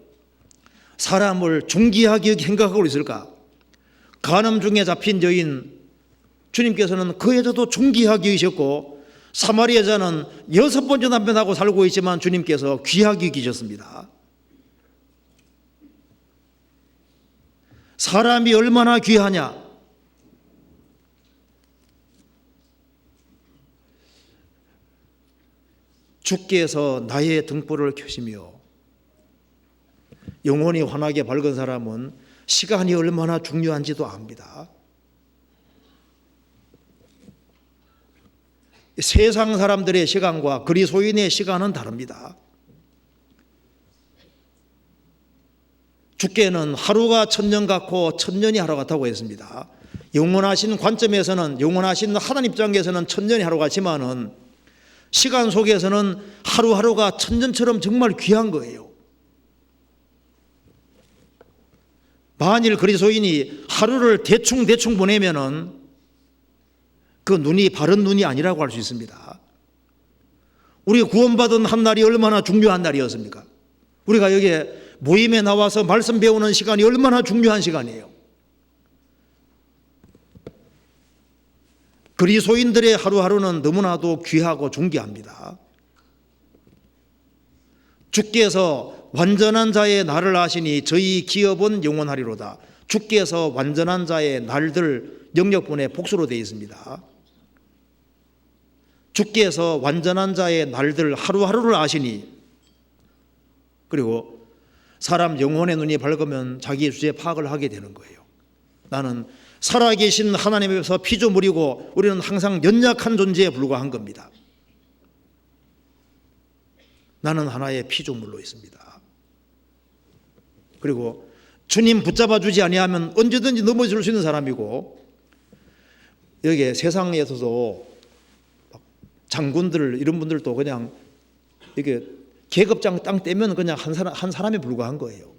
사람을 존귀하게 생각하고 있을까? 간음 중에 잡힌 여인, 주님께서는 그 여자도 존귀하게 여기셨고, 사마리 여자는 6번째 남편하고 살고 있지만 주님께서 귀하게 여기셨습니다. 사람이 얼마나 귀하냐? 주께서 나의 등불을 켜시며, 영혼이 환하게 밝은 사람은 시간이 얼마나 중요한지도 압니다. 세상 사람들의 시간과 그리스도인의 시간은 다릅니다. 주께는 하루가 천년 같고 천년이 하루 같다고 했습니다. 영원하신 관점에서는, 영원하신 하나님 입장에서는 천년이 하루 같지만은 시간 속에서는 하루하루가 천년처럼 정말 귀한 거예요. 만일 그리스도인이 하루를 대충 보내면은 그 눈이 바른 눈이 아니라고 할 수 있습니다. 우리가 구원받은 한 날이 얼마나 중요한 날이었습니까? 우리가 여기에 모임에 나와서 말씀 배우는 시간이 얼마나 중요한 시간이에요. 그리스도인들의 하루하루는 너무나도 귀하고 존귀합니다. 주께서 완전한 자의 날을 아시니 저희 기업은 영원하리로다. 주께서 완전한 자의 날들 영역분의 복수로 되어 있습니다. 주께서 완전한 자의 날들 하루하루를 아시니, 그리고 사람 영혼의 눈이 밝으면 자기의 주제 파악을 하게 되는 거예요. 나는 살아계신 하나님에서 피조물이고 우리는 항상 연약한 존재에 불과한 겁니다. 나는 하나의 피조물로 있습니다. 그리고 주님 붙잡아 주지 아니하면 언제든지 넘어질 수 있는 사람이고, 여기 세상에서도 장군들 이런 분들도 그냥 이게 계급장 땅 떼면 그냥 한 사람에 불과한 거예요.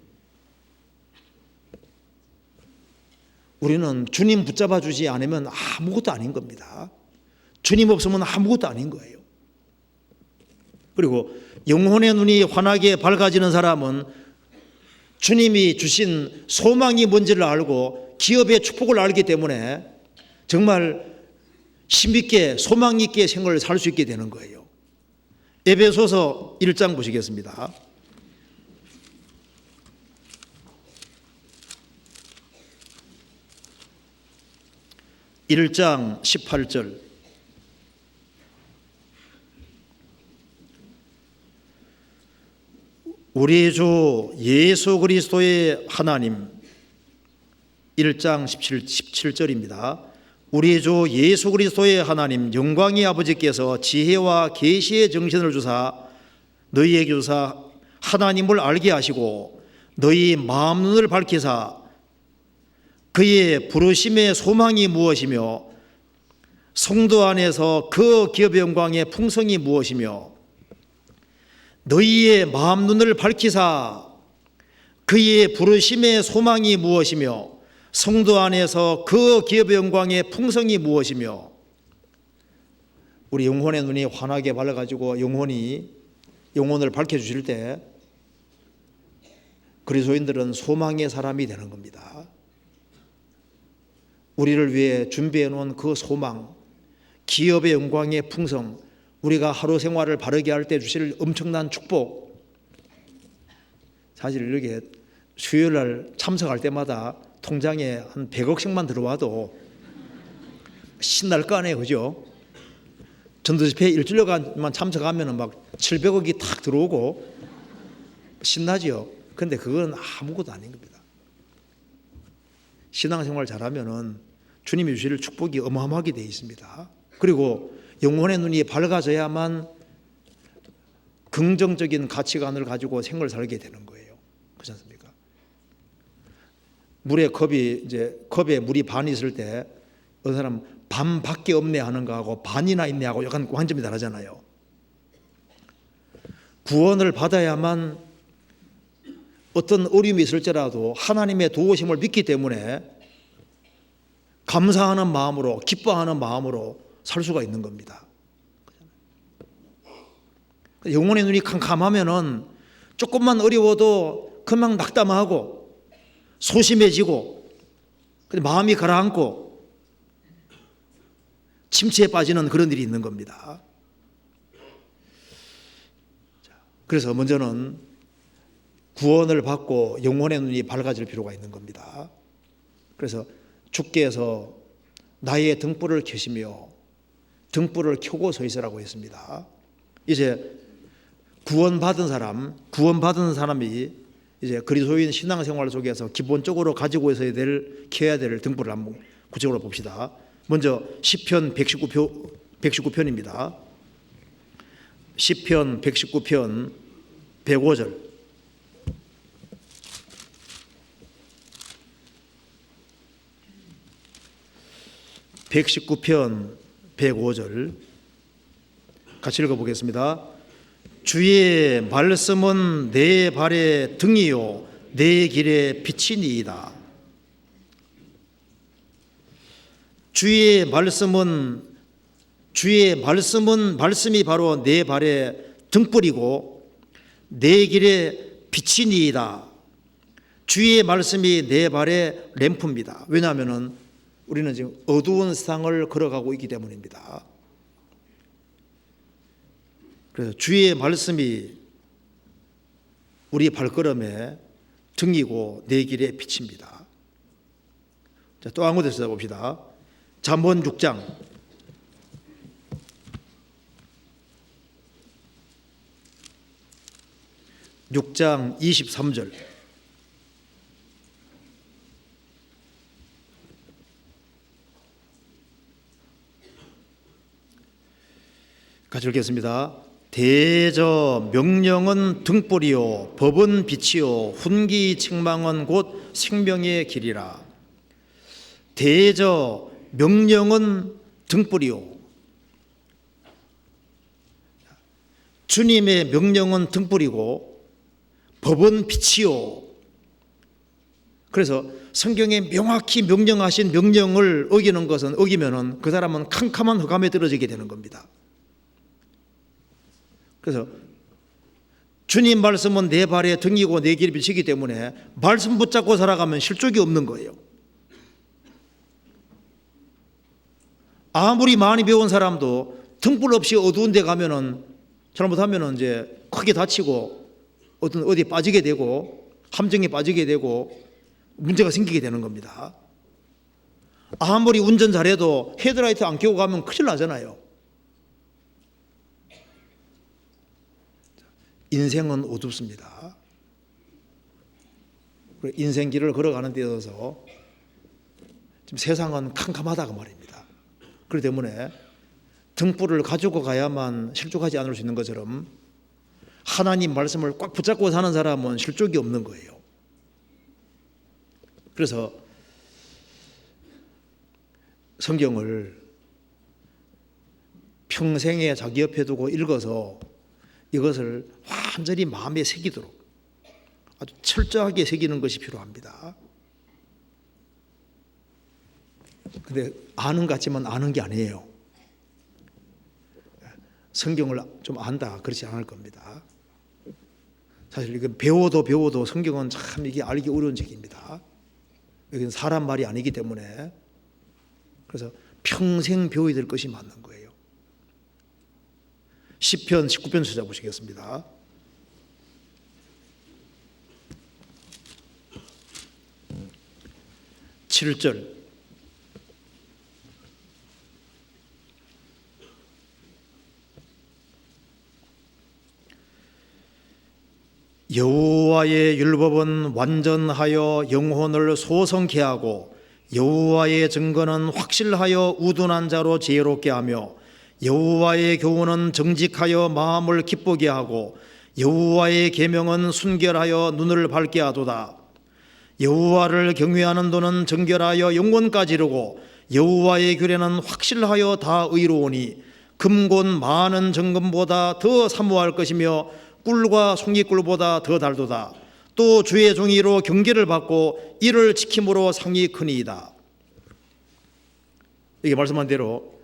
우리는 주님 붙잡아 주지 않으면 아무것도 아닌 겁니다. 주님 없으면 아무것도 아닌 거예요. 그리고 영혼의 눈이 환하게 밝아지는 사람은 주님이 주신 소망이 뭔지를 알고 기업의 축복을 알기 때문에 정말 힘있게 소망 있게 생활을 살 수 있게 되는 거예요. 에베소서 1장 보시겠습니다. 1장 18절. 우리 주 예수 그리스도의 하나님. 1장 17절입니다. 우리 주 예수 그리스도의 하나님 영광의 아버지께서 지혜와 계시의 정신을 주사 너희에게 주사 하나님을 알게 하시고 너희 마음 눈을 밝히사 그의 부르심의 소망이 무엇이며 성도 안에서 그 기업의 영광의 풍성이 무엇이며 너희의 마음 눈을 밝히사 그의 부르심의 소망이 무엇이며 성도 안에서 그 기업의 영광의 풍성이 무엇이며. 우리 영혼의 눈이 환하게 밝아가지고 영혼을 밝혀주실 때 그리스도인들은 소망의 사람이 되는 겁니다. 우리를 위해 준비해 놓은 그 소망, 기업의 영광의 풍성, 우리가 하루 생활을 바르게 할 때 주실 엄청난 축복. 사실 이렇게 수요일날 참석할 때마다 통장에 한 100억씩만 들어와도 신날 거 아니에요, 그죠? 전도집회 일주일간만 참석하면 막 700억이 탁 들어오고 신나지요. 근데 그건 아무것도 아닌 겁니다. 신앙생활 잘하면은 주님이 주실 축복이 어마어마하게 되어 있습니다. 그리고 영혼의 눈이 밝아져야만 긍정적인 가치관을 가지고 생을 살게 되는 거예요. 그렇지 않습니까? 컵에 물이 반 있을 때 어떤 사람 반밖에 없네 하는 거하고 반이나 있네 하고 약간 관점이 다르잖아요. 구원을 받아야만 어떤 어려움이 있을지라도 하나님의 도우심을 믿기 때문에 감사하는 마음으로, 기뻐하는 마음으로 살 수가 있는 겁니다. 영혼의 눈이 캄캄하면은 조금만 어려워도 금방 낙담하고 소심해지고 마음이 가라앉고 침체에 빠지는 그런 일이 있는 겁니다. 그래서 먼저는 구원을 받고 영혼의 눈이 밝아질 필요가 있는 겁니다. 그래서 주께서 나의 등불을 켜시며 등불을 켜고 서 있으라고 했습니다. 이제 구원받은 사람이 이제 그리스도인 신앙생활 속에서 기본적으로 가지고 있어야 될, 켜야 될 등불을 한번 구체적으로 봅시다. 먼저 시편 119편입니다. 시편 119편 105절. (119편) 105절 같이 읽어보겠습니다. 주의 말씀은 내 발의 등이요 내 길의 빛이니이다. 주의 말씀이 바로 내 발의 등불이고 내 길의 빛이니이다. 주의 말씀이 내 발의 램프입니다. 왜냐하면 우리는 지금 어두운 세상을 걸어가고 있기 때문입니다. 그래서 주의 말씀이 우리 발걸음에 등이고 내 길의 빛입니다. 자, 또 한 곳에서 봅시다. 잠언 6장 23절. 같이 읽겠습니다. 대저 명령은 등불이요 법은 빛이요 훈기 책망은 곧 생명의 길이라. 대저 명령은 등불이요. 주님의 명령은 등불이고 법은 빛이요. 그래서 성경에 명확히 명령하신 명령을 어기면은 그 사람은 캄캄한 흑암에 떨어지게 되는 겁니다. 그래서 주님 말씀은 내 발의 등이고 내 길의 빛이기 때문에 말씀 붙잡고 살아가면 실족이 없는 거예요. 아무리 많이 배운 사람도 등불 없이 어두운 데 가면은 잘못하면은 이제 크게 다치고 어디 빠지게 되고 함정에 빠지게 되고 문제가 생기게 되는 겁니다. 아무리 운전 잘해도 헤드라이트 안 켜고 가면 큰일 나잖아요. 인생은 어둡습니다. 인생길을 걸어가는 데 있어서 지금 세상은 캄캄하다고 말입니다. 그렇기 때문에 등불을 가지고 가야만 실족하지 않을 수 있는 것처럼 하나님 말씀을 꽉 붙잡고 사는 사람은 실족이 없는 거예요. 그래서 성경을 평생에 자기 옆에 두고 읽어서 이것을 완전히 마음에 새기도록 아주 철저하게 새기는 것이 필요합니다. 근데 아는 것 같지만 아는 게 아니에요. 성경을 좀 안다 그렇지 않을 겁니다. 사실 이건 배워도 성경은 참 이게 알기 어려운 책입니다. 여기는 사람 말이 아니기 때문에 그래서 평생 배워야 될 것이 맞는 거예요. 시편 19편 찾아보시겠습니다. 칠 절 여호와의 율법은 완전하여 영혼을 소성케 하고 여호와의 증거는 확실하여 우둔한 자로 지혜롭게 하며 여호와의 교훈은 정직하여 마음을 기쁘게 하고 여호와의 계명은 순결하여 눈을 밝게 하도다. 여호와를 경외하는 도는 정결하여 영혼까지 이르고 여호와의 규례는 확실하여 다 의로우니 금곧 많은 정금보다 더 사모할 것이며 꿀과 송이꿀보다 더 달도다. 또 주의 종이로 경계를 받고 이를 지킴으로 상이 크니이다. 이게 말씀한 대로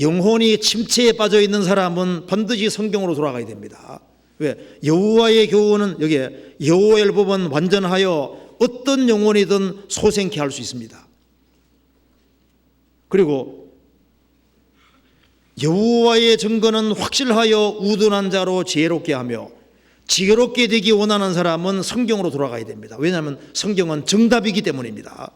영혼이 침체에 빠져 있는 사람은 반드시 성경으로 돌아가야 됩니다. 왜? 여호와의 교훈은 여기에 여호와의 율법은 완전하여 어떤 영혼이든 소생케 할 수 있습니다. 그리고 여호와의 증거는 확실하여 우둔한 자로 지혜롭게 하며 지혜롭게 되기 원하는 사람은 성경으로 돌아가야 됩니다. 왜냐하면 성경은 정답이기 때문입니다.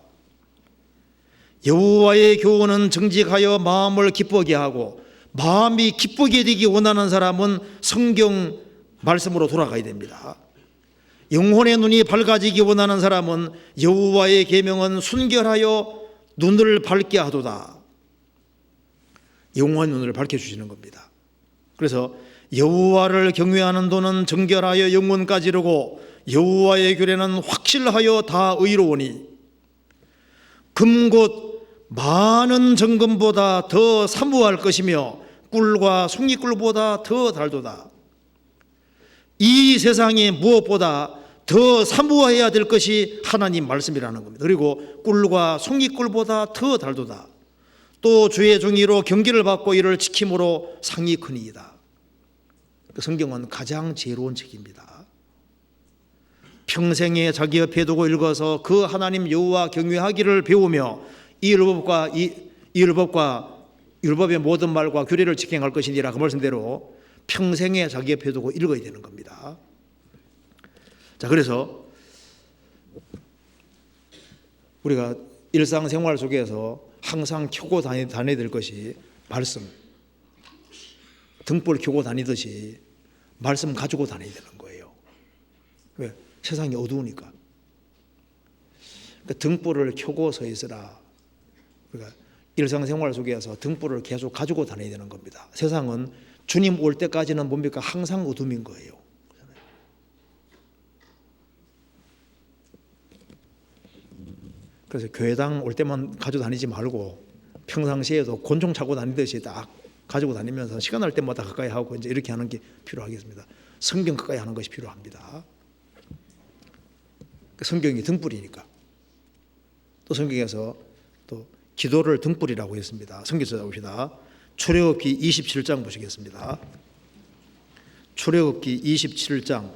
여호와의 교훈은 정직하여 마음을 기쁘게 하고 마음이 기쁘게 되기 원하는 사람은 성경 말씀으로 돌아가야 됩니다. 영혼의 눈이 밝아지기 원하는 사람은 여호와의 계명은 순결하여 눈을 밝게 하도다. 영혼의 눈을 밝혀주시는 겁니다. 그래서 여호와를 경외하는 도는 정결하여 영혼까지 이르고 여호와의 규례는 확실하여 다 의로우니 금곧 많은 정금보다 더 사모할 것이며 꿀과 송이꿀보다 더 달도다. 이 세상에 무엇보다 더 사모해야 될 것이 하나님 말씀이라는 겁니다. 그리고 꿀과 송이꿀보다 더 달도다. 또 주의 종이로 경계를 받고 이를 지킴으로 상이 크니이다. 성경은 가장 지혜로운 책입니다. 평생에 자기 옆에 두고 읽어서 그 하나님 여호와 경외하기를 배우며 이 율법과 율법의 모든 말과 규례를 지켜갈 것이니라 그 말씀대로 평생에 자기 옆에 두고 읽어야 되는 겁니다. 자, 그래서 우리가 일상생활 속에서 항상 켜고 다녀야 될 것이 말씀, 등불 켜고 다니듯이 말씀 가지고 다녀야 되는 거예요. 왜? 세상이 어두우니까. 그러니까 등불을 켜고 서 있으라. 그러니까 일상생활 속에서 등불을 계속 가지고 다녀야 되는 겁니다. 세상은 주님 올 때까지는 뭡니까? 항상 어둠인 거예요. 그래서 교회당 올 때만 가지고 다니지 말고 평상시에도 곤충 차고 다니듯이 딱 가지고 다니면서 시간 날 때마다 가까이 하고 이제 이렇게 하는 게 필요하겠습니다. 성경 가까이 하는 것이 필요합니다. 성경이 등불이니까. 또 성경에서 또 기도를 등불이라고 했습니다. 성경 찾아봅시다. 출애굽기 27장 보시겠습니다. 출애굽기 27장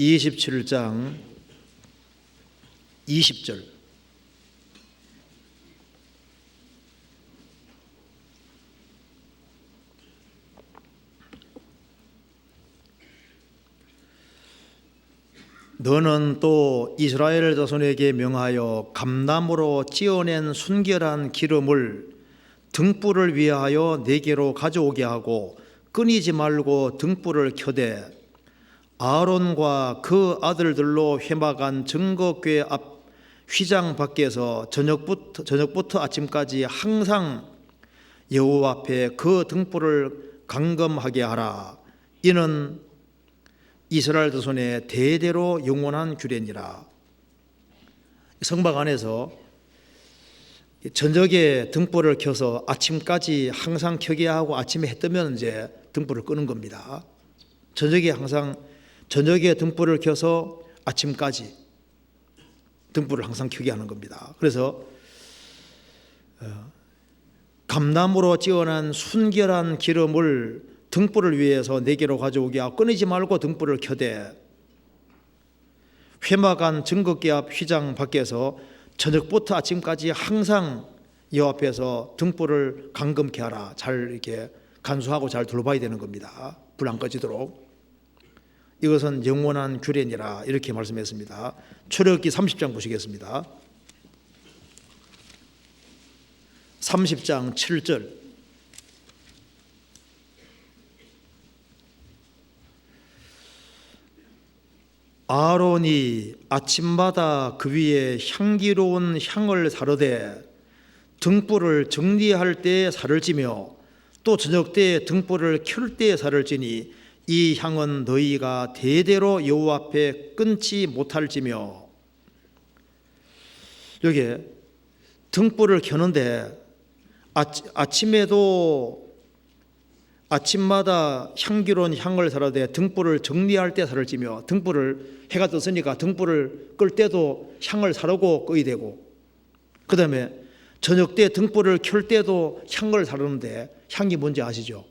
27장 20절 너는 또 이스라엘 자손에게 명하여 감나무로 찧어낸 순결한 기름을 등불을 위하여 네게로 가져오게 하고 끊이지 말고 등불을 켜되 아론과 그 아들들로 회막한 증거궤 앞 휘장 밖에서 저녁부터 아침까지 항상 여호와 앞에 그 등불을 감금하게 하라. 이는 이스라엘 자손의 대대로 영원한 규례니라. 성막 안에서 저녁에 등불을 켜서 아침까지 항상 켜게 하고 아침에 해 뜨면 이제 등불을 끄는 겁니다. 저녁에 등불을 켜서 아침까지 등불을 항상 켜게 하는 겁니다. 그래서 감나무로 찌어난 순결한 기름을 등불을 위해서 네게로 가져오게 하고 끊이지 말고 등불을 켜되 회막한 증거궤 앞 휘장 밖에서 저녁부터 아침까지 항상 여호와 앞에서 등불을 감금케 하라. 잘 이렇게 간수하고 잘 둘러봐야 되는 겁니다. 불 안 꺼지도록. 이것은 영원한 규례니라 이렇게 말씀했습니다. 출애굽기 30장 보시겠습니다. 30장 7절. 아론이 아침마다 그 위에 향기로운 향을 사르되 등불을 정리할 때에 살을 찌며 또 저녁 때에 등불을 켤 때에 살을 찌니 이 향은 너희가 대대로 여호와 앞에 끊지 못할지며. 여기 등불을 켜는데 아침마다 향기로운 향을 사르되 등불을 정리할 때 살을 찌며, 등불을 해가 떴으니까 등불을 끌 때도 향을 사르고 꺼야 되고, 그 다음에 저녁 때 등불을 켤 때도 향을 사르는데 향이 뭔지 아시죠?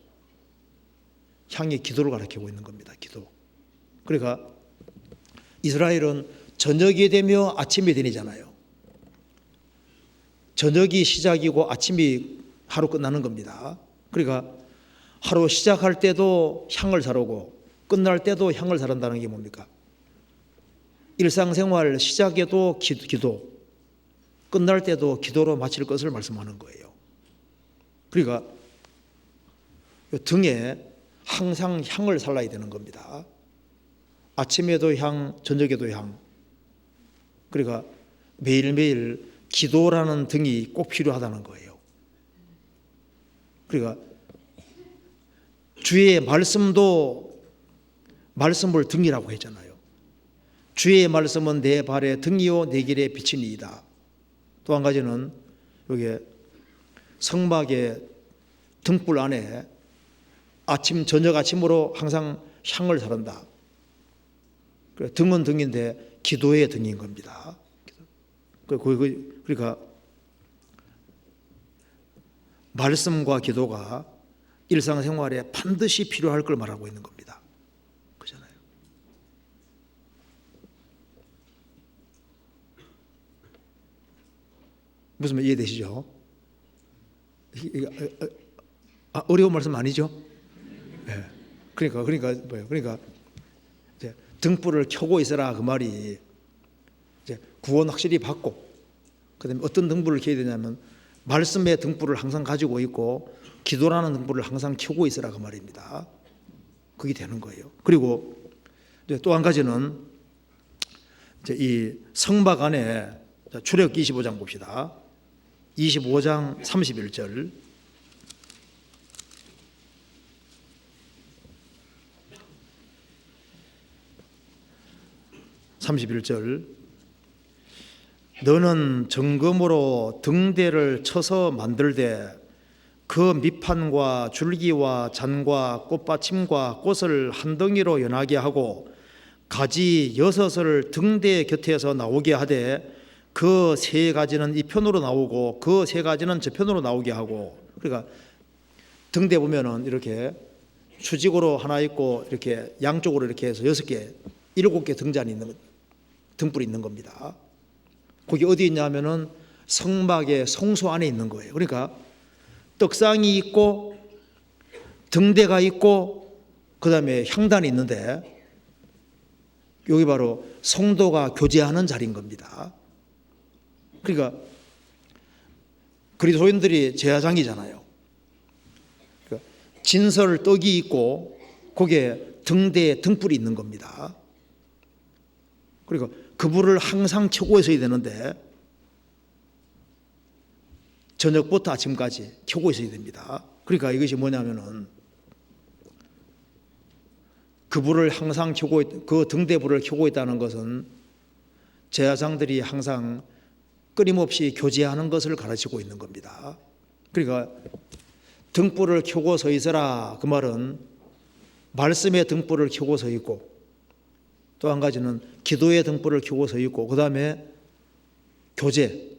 향이 기도를 가리키고 있는 겁니다. 기도. 그러니까 이스라엘은 저녁이 되며 아침이 되잖아요. 저녁이 시작이고 아침이 하루 끝나는 겁니다. 그러니까 하루 시작할 때도 향을 사르고 끝날 때도 향을 사른다는 게 뭡니까? 일상생활 시작에도 기도, 끝날 때도 기도로 마칠 것을 말씀하는 거예요. 그러니까 등에 항상 향을 살라야 되는 겁니다. 아침에도 향, 저녁에도 향. 그러니까 매일매일 기도라는 등이 꼭 필요하다는 거예요. 그러니까 주의 말씀도 말씀을 등이라고 했잖아요. 주의 말씀은 내 발의 등이요 내 길의 빛이니이다. 또 한 가지는 여기 성막의 등불 안에 저녁 아침으로 항상 향을 사른다. 등은 등인데 기도의 등인 겁니다. 그러니까 말씀과 기도가 일상생활에 반드시 필요할 걸 말하고 있는 겁니다. 그렇잖아요. 무슨 말 이해되시죠? 어려운 말씀 아니죠? 네. 그러니까 뭐예요? 그러니까 이제 등불을 켜고 있어라 그 말이 이제 구원 확실히 받고, 그다음에 어떤 등불을 켜야 되냐면 말씀의 등불을 항상 가지고 있고 기도라는 등불을 항상 켜고 있으라 그 말입니다. 그게 되는 거예요. 그리고 또 한 가지는 이제 이 성막 안에 출애굽기 25장 봅시다. 25장 31절. 31절. 너는 정금으로 등대를 쳐서 만들되 그 밑판과 줄기와 잔과 꽃받침과 꽃을 한 덩이로 연하게 하고 가지 6을 등대 곁에서 나오게 하되 그 3가지는 이 편으로 나오고 그 3가지는 저 편으로 나오게 하고. 그러니까 등대 보면은 이렇게 수직으로 하나 있고 이렇게 양쪽으로 이렇게 해서 6개, 7개 등잔이 있는 등불이 있는 겁니다. 거기 어디 있냐면은 성막의 성소 안에 있는 거예요. 그러니까 떡상이 있고 등대가 있고 그 다음에 향단이 있는데 여기 바로 성도가 교제하는 자리인 겁니다. 그러니까 그리스도인들이 제사장이잖아요. 그러니까 진설 떡이 있고 거기에 등대에 등불이 있는 겁니다. 그리고 그 불을 항상 켜고 있어야 되는데 저녁부터 아침까지 켜고 있어야 됩니다. 그러니까 이것이 뭐냐면은 그 불을 항상 켜고, 그 등대불을 켜고 있다는 것은 제사장들이 항상 끊임없이 교제하는 것을 가르치고 있는 겁니다. 그러니까 등불을 켜고 서 있어라, 그 말은 말씀의 등불을 켜고 서 있고, 또 한 가지는 기도의 등불을 켜고 서 있고, 그 다음에 교제,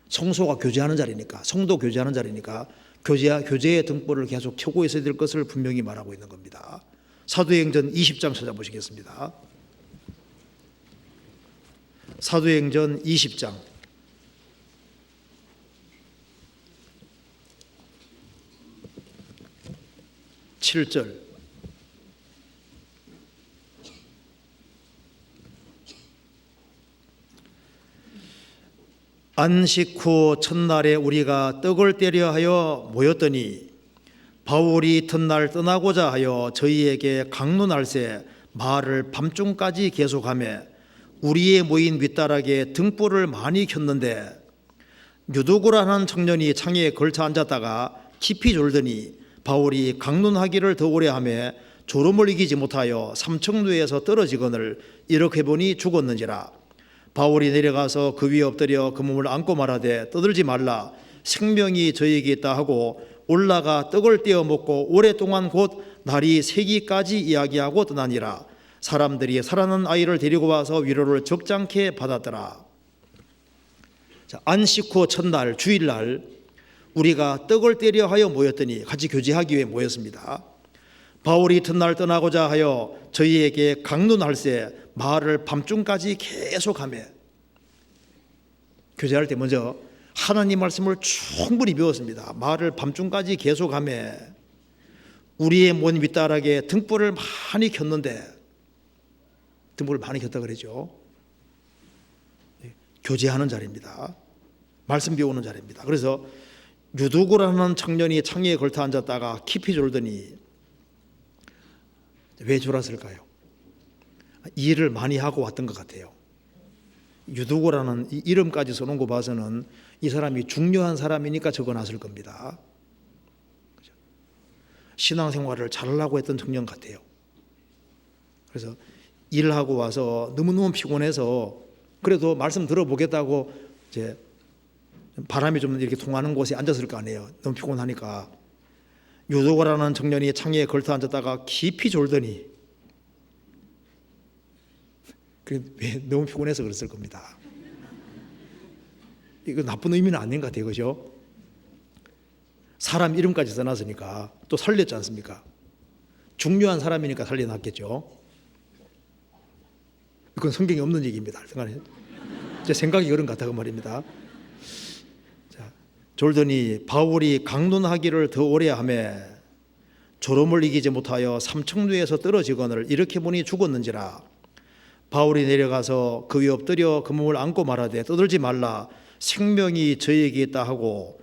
성소가 교제하는 자리니까, 성도 교제하는 자리니까 교제의 등불을 계속 켜고 있어야 될 것을 분명히 말하고 있는 겁니다. 사도행전 20장 찾아보시겠습니다. 사도행전 20장 7절. 안식 후 첫날에 우리가 떡을 떼려 하여 모였더니 바울이 이튿날 떠나고자 하여 저희에게 강론할세 말을 밤중까지 계속하며 우리의 모인 윗다락에 등불을 많이 켰는데 유두구라는 청년이 창에 걸쳐 앉았다가 깊이 졸더니 바울이 강론하기를 더 오래 하며 졸음을 이기지 못하여 삼청루에서 떨어지거늘 이렇게 보니 죽었는지라. 바울이 내려가서 그 위에 엎드려 그 몸을 안고 말하되 떠들지 말라, 생명이 저에게 있다 하고 올라가 떡을 떼어 먹고 오랫동안 곧 날이 새기까지 이야기하고 떠나니라. 사람들이 살아난 아이를 데리고 와서 위로를 적잖게 받았더라. 자, 안식 후 첫날 주일날 우리가 떡을 떼려 하여 모였더니, 같이 교제하기 위해 모였습니다. 바울이 이튿날 떠나고자 하여 저희에게 강론할세 말을 밤중까지 계속하며, 교제할 때 먼저 하나님 말씀을 충분히 배웠습니다. 말을 밤중까지 계속하며 우리의 몸 윗다락에 등불을 많이 켰는데, 등불을 많이 켰다 그러죠. 교제하는 자리입니다. 말씀 배우는 자리입니다. 그래서 유두구라는 청년이 창에 걸터 앉았다가 깊이 졸더니, 왜 졸았을까요? 일을 많이 하고 왔던 것 같아요. 유두구라는 이 이름까지 써놓은 거 봐서는 이 사람이 중요한 사람이니까 적어놨을 겁니다. 신앙생활을 잘하려고 했던 청년 같아요. 그래서 일하고 와서 너무너무 피곤해서 그래도 말씀 들어보겠다고 이제 바람이 좀 이렇게 통하는 곳에 앉았을 거 아니에요. 너무 피곤하니까. 유두구라는 청년이 창에 걸터 앉았다가 깊이 졸더니, 왜 너무 피곤해서 그랬을 겁니다. 이거 나쁜 의미는 아닌 것 같아요. 그죠? 사람 이름까지 써놨으니까 또 살렸지 않습니까? 중요한 사람이니까 살려놨겠죠. 이건 성경에 없는 얘기입니다. 제 생각이 그런 것 같다고 말입니다. 자, 졸더니 바울이 강론하기를 더 오래 하며 졸음을 이기지 못하여 삼청루에서 떨어지거늘 이렇게 보니 죽었는지라. 바울이 내려가서 그 위에 엎드려 그 몸을 안고 말하되 떠들지 말라, 생명이 저에게 있다 하고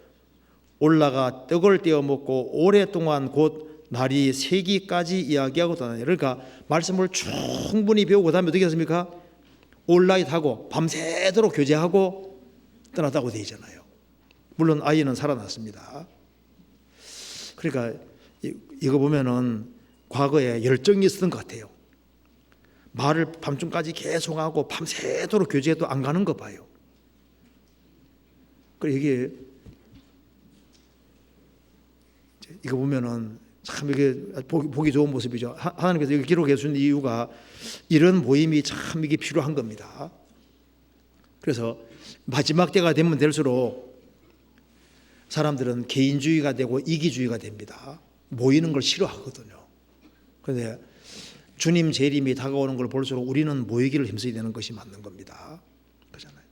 올라가 떡을 떼어 먹고 오랫동안 곧 날이 새기까지 이야기하고 떠나니. 그러니까 말씀을 충분히 배우고 그다음에 어떻게 했습니까? 올라잇하고 밤새도록 교제하고 떠났다고 되어 있잖아요. 물론 아이는 살아났습니다. 그러니까 이거 보면은 과거에 열정이 있었던 것 같아요. 말을 밤중까지 계속하고 밤새도록 교제해도 안 가는 거 봐요. 그래, 이게 이거 보면은 참 이게 보기 좋은 모습이죠. 하나님께서 이걸 기록해 주신 이유가 이런 모임이 참 이게 필요한 겁니다. 그래서 마지막 때가 되면 될수록 사람들은 개인주의가 되고 이기주의가 됩니다. 모이는 걸 싫어하거든요. 그런데 주님 재림이 다가오는 걸 볼수록 우리는 모이기를 힘써야 되는 것이 맞는 겁니다. 그렇잖아요.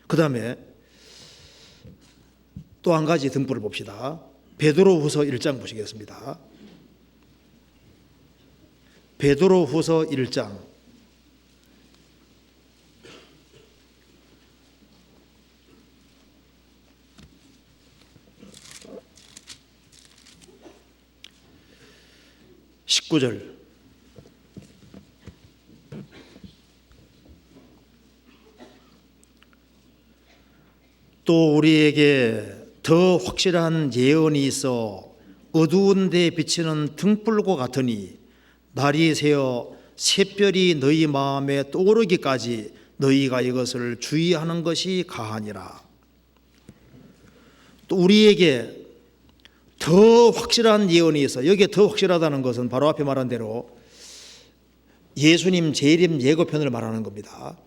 그 다음에 또 한 가지 등불을 봅시다. 베드로후서 1장 보시겠습니다. 베드로후서 1장 19절. 또 우리에게 더 확실한 예언이 있어 어두운 데 비치는 등불과 같으니 날이 새어 샛별이 너희 마음에 떠오르기까지 너희가 이것을 주의하는 것이 가하니라. 또 우리에게 더 확실한 예언이 있어. 여기에 더 확실하다는 것은 바로 앞에 말한 대로 예수님 재림 예고편을 말하는 겁니다.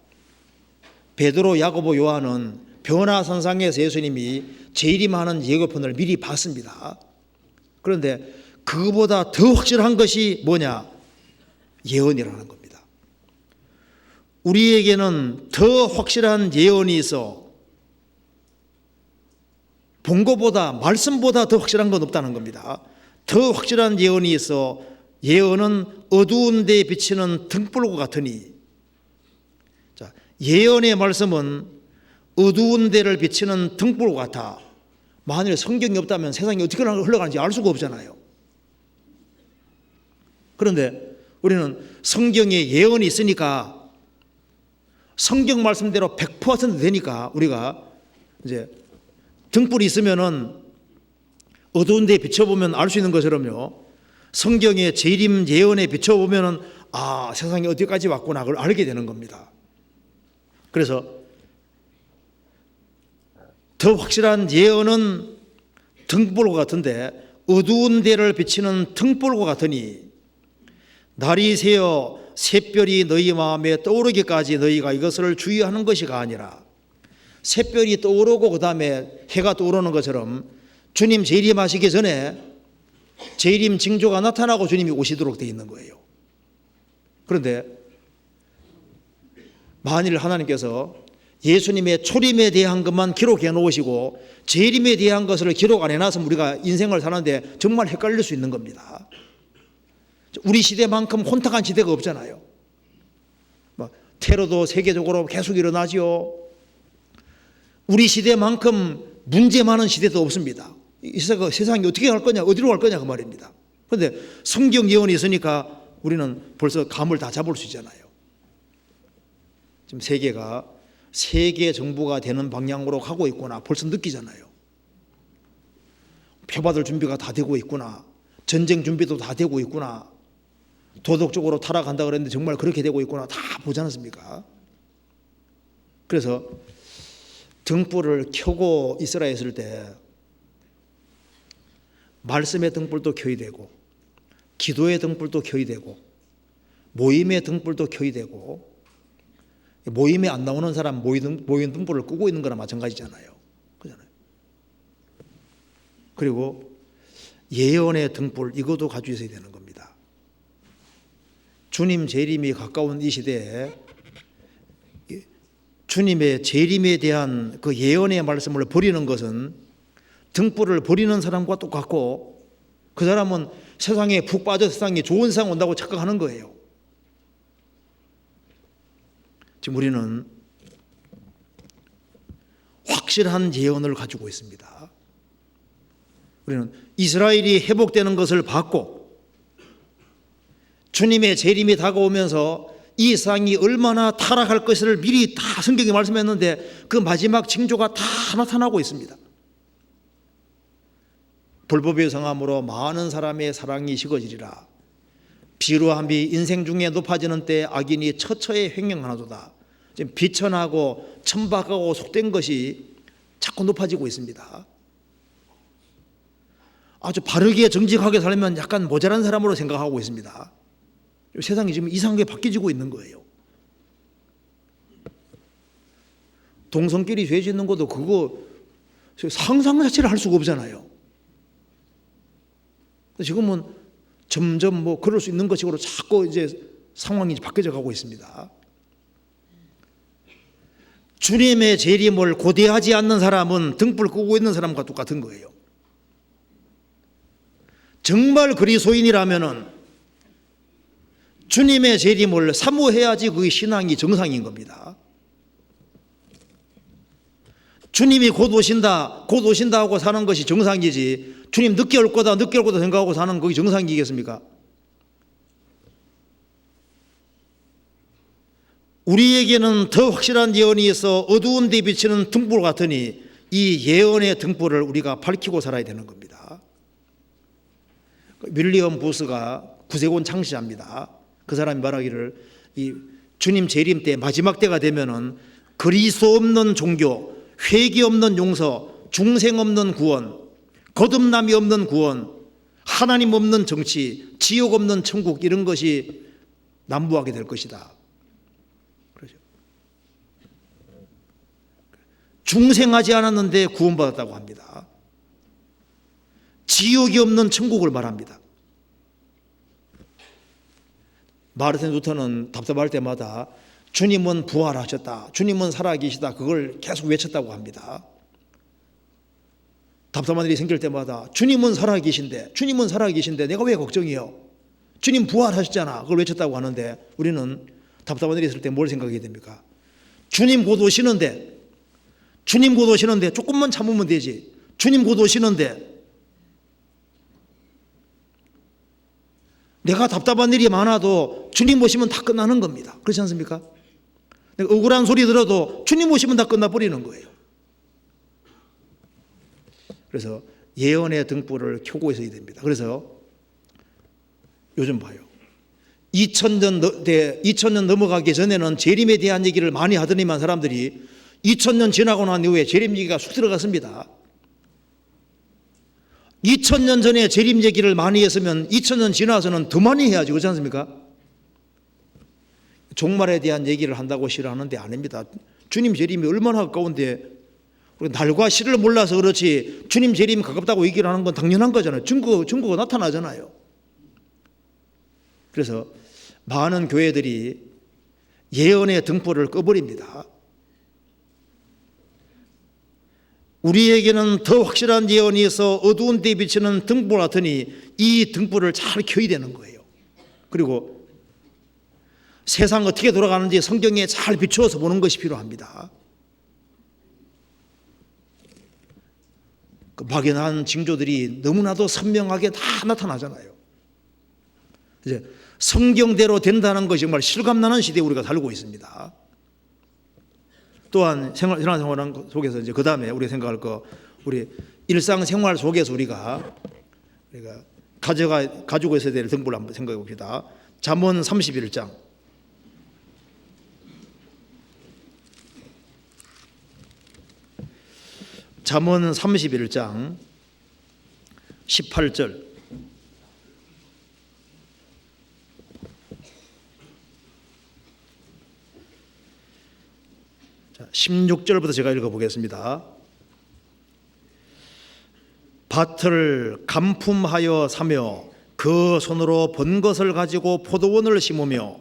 베드로, 야고보, 요한은 변화산상에서 예수님이 재림하는 예고편을 미리 봤습니다. 그런데 그보다 더 확실한 것이 뭐냐? 예언이라는 겁니다. 우리에게는 더 확실한 예언이 있어 본 것보다, 말씀보다 더 확실한 건 없다는 겁니다. 더 확실한 예언이 있어 예언은 어두운 데에 비치는 등불과 같으니, 자, 예언의 말씀은 어두운 데를 비치는 등불과 같아. 만일 성경이 없다면 세상이 어떻게 흘러가는지 알 수가 없잖아요. 그런데 우리는 성경에 예언이 있으니까 성경 말씀대로 100% 되니까 우리가 이제 등불이 있으면은 어두운 데에 비춰보면 알 수 있는 것처럼요, 성경의 재림 예언에 비춰보면은 아, 세상이 어디까지 왔구나 그걸 알게 되는 겁니다. 그래서 더 확실한 예언은 등불과 같은데 어두운 데를 비치는 등불과 같으니 날이 새어 샛별이 너희 마음에 떠오르기까지 너희가 이것을 주의하는 것이가 아니라, 샛별이 떠오르고 그 다음에 해가 떠오르는 것처럼 주님 재림하시기 전에 재림 징조가 나타나고 주님이 오시도록 되어 있는 거예요. 그런데 만일 하나님께서 예수님의 초림에 대한 것만 기록해 놓으시고 재림에 대한 것을 기록 안 해놔서 우리가 인생을 사는데 정말 헷갈릴 수 있는 겁니다. 우리 시대만큼 혼탁한 시대가 없잖아요. 테러도 세계적으로 계속 일어나지요. 우리 시대만큼 문제 많은 시대도 없습니다. 이 세상이 어떻게 갈 거냐, 어디로 갈 거냐 그 말입니다. 그런데 성경 예언이 있으니까 우리는 벌써 감을 다 잡을 수 있잖아요. 지금 세계가 세계 정부가 되는 방향으로 가고 있구나 벌써 느끼잖아요. 표받을 준비가 다 되고 있구나, 전쟁 준비도 다 되고 있구나, 도덕적으로 타락한다 그랬는데 정말 그렇게 되고 있구나 다 보지 않습니까? 그래서 등불을 켜고 있으라 했을 때 말씀의 등불도 켜야 되고, 기도의 등불도 켜야 되고, 모임의 등불도 켜야 되고, 모임에 안 나오는 사람 모임 등불을 끄고 있는 거나 마찬가지잖아요. 그잖아요. 그리고 예언의 등불 이것도 가지고 있어야 되는 겁니다. 주님 재림이 가까운 이 시대에 주님의 재림에 대한 그 예언의 말씀을 버리는 것은 등불을 버리는 사람과 똑같고, 그 사람은 세상에 푹 빠져 세상에 좋은 세상 온다고 착각하는 거예요. 지금 우리는 확실한 예언을 가지고 있습니다. 우리는 이스라엘이 회복되는 것을 봤고, 주님의 재림이 다가오면서 이 세상이 얼마나 타락할 것을 미리 다 성경에 말씀했는데 그 마지막 징조가 다 나타나고 있습니다. 불법의 성함으로 많은 사람의 사랑이 식어지리라. 비루함이 인생 중에 높아지는 때 악인이 처처에 횡령하나도다. 지금 비천하고 천박하고 속된 것이 자꾸 높아지고 있습니다. 아주 바르게 정직하게 살면 약간 모자란 사람으로 생각하고 있습니다. 세상이 지금 이상하게 바뀌어지고 있는 거예요. 동성끼리 죄 짓는 것도 그거 상상 자체를 할 수가 없잖아요. 지금은 점점 뭐 그럴 수 있는 것식으로 자꾸 이제 상황이 바뀌어져 가고 있습니다. 주님의 재림을 고대하지 않는 사람은 등불 끄고 있는 사람과 똑같은 거예요. 정말 그리스도인이라면은 주님의 재림을 사모해야지 그게 신앙이 정상인 겁니다. 주님이 곧 오신다 하고 사는 것이 정상이지, 주님 늦게 올 거다 생각하고 사는 그게 정상이겠습니까? 우리에게는 더 확실한 예언이 있어 어두운 데 비치는 등불 같으니 이 예언의 등불을 우리가 밝히고 살아야 되는 겁니다. 윌리엄 부스가 구세군 창시자입니다. 그 사람이 말하기를 이 주님 재림 때 마지막 때가 되면은 그리스도 없는 종교, 회개 없는 용서, 중생 없는 구원, 거듭남이 없는 구원, 하나님 없는 정치, 지옥 없는 천국, 이런 것이 난무하게 될 것이다. 그렇죠. 중생하지 않았는데 구원받았다고 합니다. 지옥이 없는 천국을 말합니다. 마르틴 루터는 답답할 때마다 주님은 부활하셨다, 주님은 살아계시다, 그걸 계속 외쳤다고 합니다. 답답한 일이 생길 때마다 주님은 살아계신데, 주님은 살아계신데 내가 왜 걱정이요? 주님 부활하셨잖아, 그걸 외쳤다고 하는데, 우리는 답답한 일이 있을 때 뭘 생각하게 됩니까? 주님 곧 오시는데, 주님 곧 오시는데 조금만 참으면 되지, 주님 곧 오시는데. 내가 답답한 일이 많아도 주님 오시면 다 끝나는 겁니다. 그렇지 않습니까? 내가 억울한 소리 들어도 주님 오시면 다 끝나버리는 거예요. 그래서 예언의 등불을 켜고 있어야 됩니다. 그래서 요즘 봐요. 2000년 넘어가기 전에는 재림에 대한 얘기를 많이 하더니만 사람들이 2000년 지나고 난 이후에 재림 얘기가 쑥 들어갔습니다. 2000년 전에 재림 얘기를 많이 했으면 2000년 지나서는 더 많이 해야지, 그렇지 않습니까? 종말에 대한 얘기를 한다고 싫어하는데 아닙니다. 주님 재림이 얼마나 가까운데, 날과 시를 몰라서 그렇지 주님 재림이 가깝다고 얘기를 하는 건 당연한 거잖아요. 증거가 나타나잖아요. 그래서 많은 교회들이 예언의 등불을 꺼버립니다. 우리에게는 더 확실한 예언이 있어 어두운 데 비치는 등불 같으니 이 등불을 잘 켜야 되는 거예요. 그리고 세상 어떻게 돌아가는지 성경에 잘 비추어서 보는 것이 필요합니다. 그 막연한 징조들이 너무나도 선명하게 다 나타나잖아요. 이제 성경대로 된다는 것이 정말 실감나는 시대에 우리가 살고 있습니다. 또한 신앙생활 속에서 이제 그 다음에 우리가 생각할 거, 우리 일상생활 속에서 우리가 가지고 있어야 될 등불을 한번 생각해 봅시다. 잠언 31장. 잠언 31장 18절. 16절부터 제가 읽어보겠습니다. 밭을 간품하여 사며 그 손으로 번 것을 가지고 포도원을 심으며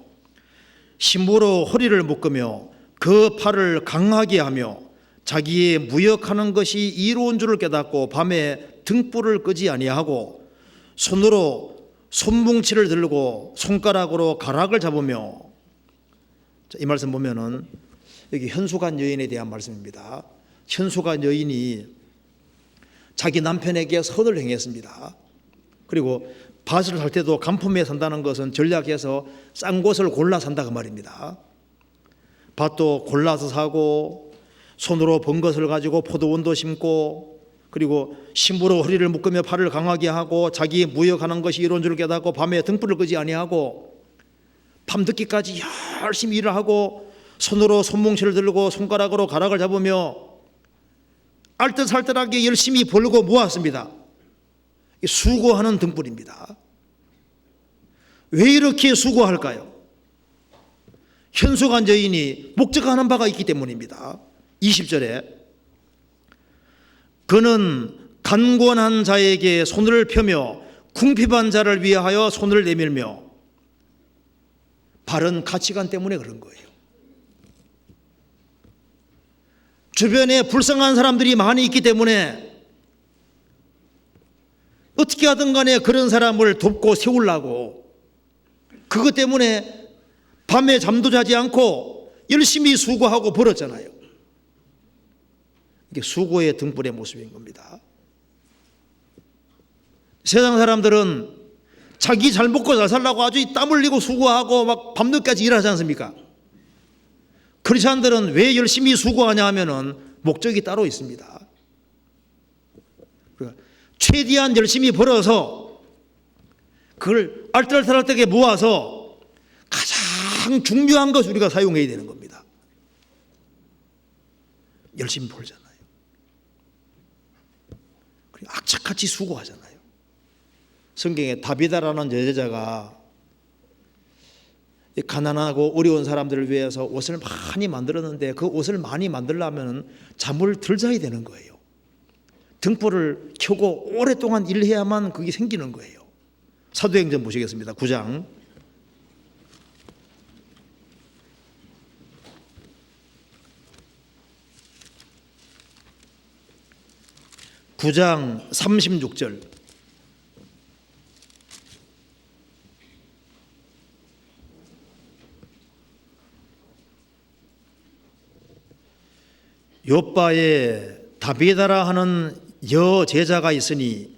심부로 허리를 묶으며 그 팔을 강하게 하며 자기의 무역하는 것이 이로운 줄을 깨닫고 밤에 등불을 끄지 아니하고 손으로 손뭉치를 들고 손가락으로 가락을 잡으며. 이 말씀 보면은 여기 현수간 여인에 대한 말씀입니다. 현수간 여인이 자기 남편에게 선을 행했습니다. 그리고 밭을 살 때도 간품에 산다는 것은 전략해서 싼 곳을 골라 산다 그 말입니다. 밭도 골라서 사고 손으로 번 것을 가지고 포도원도 심고 그리고 심부로 허리를 묶으며 팔을 강하게 하고 자기 무역하는 것이 이로운 줄 깨닫고 밤에 등불을 끄지 아니하고 밤늦게까지 열심히 일을 하고 손으로 손뭉치를 들고 손가락으로 가락을 잡으며 알뜰살뜰하게 열심히 벌고 모았습니다. 수고하는 등불입니다. 왜 이렇게 수고할까요? 현수간 여인이 목적하는 바가 있기 때문입니다. 20절에 그는 간곤한 자에게 손을 펴며 궁핍한 자를 위하여 손을 내밀며. 바른 가치관 때문에 그런 거예요. 주변에 불쌍한 사람들이 많이 있기 때문에 어떻게 하든 간에 그런 사람을 돕고 세우려고 그것 때문에 밤에 잠도 자지 않고 열심히 수고하고 벌었잖아요. 이게 수고의 등불의 모습인 겁니다. 세상 사람들은 자기 잘 먹고 잘 살라고 아주 땀 흘리고 수고하고 막 밤늦게까지 일하지 않습니까? 크리스천들은 왜 열심히 수고하냐 하면은 목적이 따로 있습니다. 최대한 열심히 벌어서 그걸 알뜰알뜰하게 모아서 가장 중요한 것을 우리가 사용해야 되는 겁니다. 열심히 벌잖아요. 그리고 악착같이 수고하잖아요. 성경에 다비다라는 여자가 가난하고 어려운 사람들을 위해서 옷을 많이 만들었는데 그 옷을 많이 만들려면 잠을 덜 자야 되는 거예요. 등불을 켜고 오랫동안 일해야만 그게 생기는 거예요. 사도행전 보시겠습니다. 9장 36절. 요바에 다비다라 하는 여제자가 있으니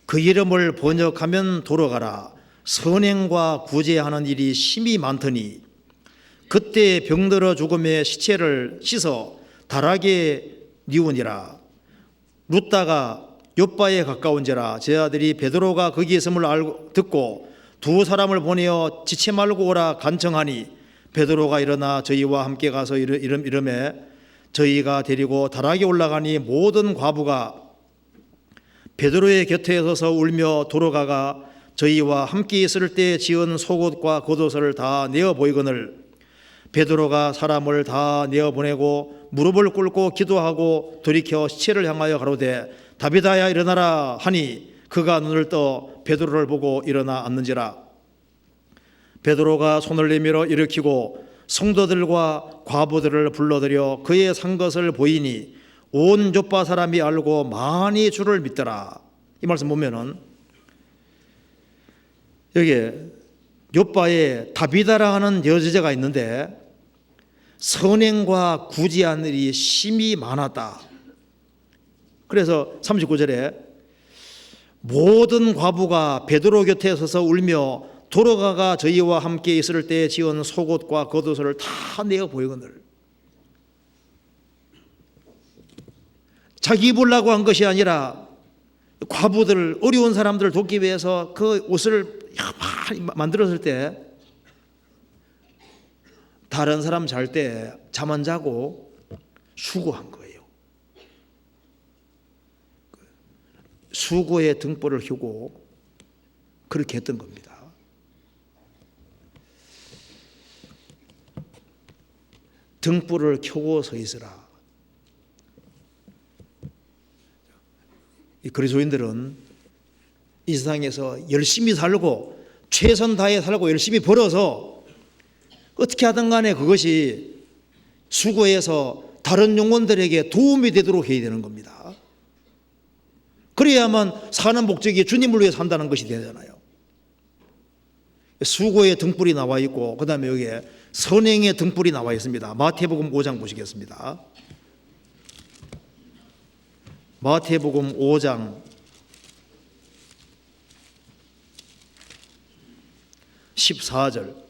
그 이름을 번역하면 돌아가라. 선행과 구제하는 일이 심히 많더니 그때 병들어 죽음의 시체를 씻어 다락에 뉘우니라. 룻다가 요바에 가까운지라 제 아들이 베드로가 거기 있음을 듣고 두 사람을 보내어 지체 말고 오라 간청하니 베드로가 일어나 저희와 함께 가서 이름에 저희가 데리고 다락에 올라가니 모든 과부가 베드로의 곁에 서서 울며 돌아가가 저희와 함께 있을 때 지은 속옷과 겉옷을 다 내어 보이거늘 베드로가 사람을 다 내어 보내고 무릎을 꿇고 기도하고 돌이켜 시체를 향하여 가로되 다비다야 일어나라 하니 그가 눈을 떠 베드로를 보고 일어나 앉는지라. 베드로가 손을 내밀어 일으키고 성도들과 과부들을 불러들여 그의 산 것을 보이니 온 요파 사람이 알고 많이 주를 믿더라. 이 말씀 보면은 여기에 요파에 다비다라 하는 여제자가 있는데 선행과 구제하는 일이 심히 많았다. 그래서 39절에 모든 과부가 베드로 곁에 서서 울며 돌아가가 저희와 함께 있을 때 지은 속옷과 겉옷을 다 내어 보이거늘. 자기 입으려고 한 것이 아니라 과부들, 어려운 사람들을 돕기 위해서 그 옷을 많이 만들었을 때 다른 사람 잘 때 잠 안 자고 수고한 거예요. 수고의 등불을 켜고 그렇게 했던 겁니다. 등불을 켜고 서 있으라. 이 그리스도인들은 이 세상에서 열심히 살고 최선 다해 살고 열심히 벌어서 어떻게 하든 간에 그것이 수고해서 다른 영혼들에게 도움이 되도록 해야 되는 겁니다. 그래야만 사는 목적이 주님을 위해 산다는 것이 되잖아요. 수고의 등불이 나와 있고 그 다음에 여기에 선행의 등불이 나와 있습니다. 마태복음 5장 보시겠습니다. 마태복음 5장 14절.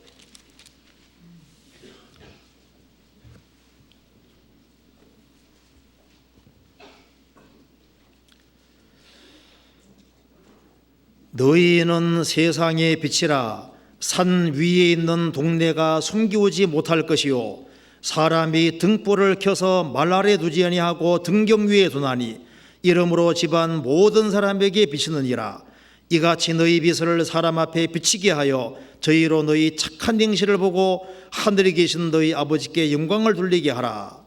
너희는 세상의 빛이라. 산 위에 있는 동네가 숨기우지 못할 것이요 사람이 등불을 켜서 말 아래 두지 아니하고 등경 위에 두나니 이러므로 집안 모든 사람에게 비치느니라. 이같이 너희 빛을 사람 앞에 비치게 하여 저희로 너희 착한 행실을 보고 하늘에 계신 너희 아버지께 영광을 돌리게 하라.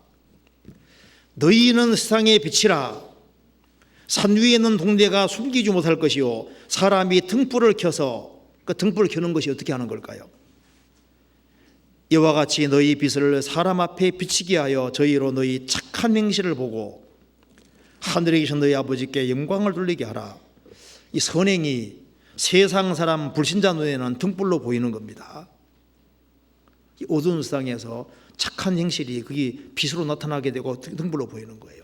너희는 세상의 빛이라. 산 위에 있는 동네가 숨기지 못할 것이요 사람이 등불을 켜서 그 등불을 켜는 것이 어떻게 하는 걸까요? 이와 같이 너희 빛을 사람 앞에 비치게 하여 저희로 너희 착한 행실을 보고 하늘에 계신 너희 아버지께 영광을 돌리게 하라. 이 선행이 세상 사람 불신자 눈에는 등불로 보이는 겁니다. 이 어두운 세상에서 착한 행실이 그게 빛으로 나타나게 되고 등불로 보이는 거예요.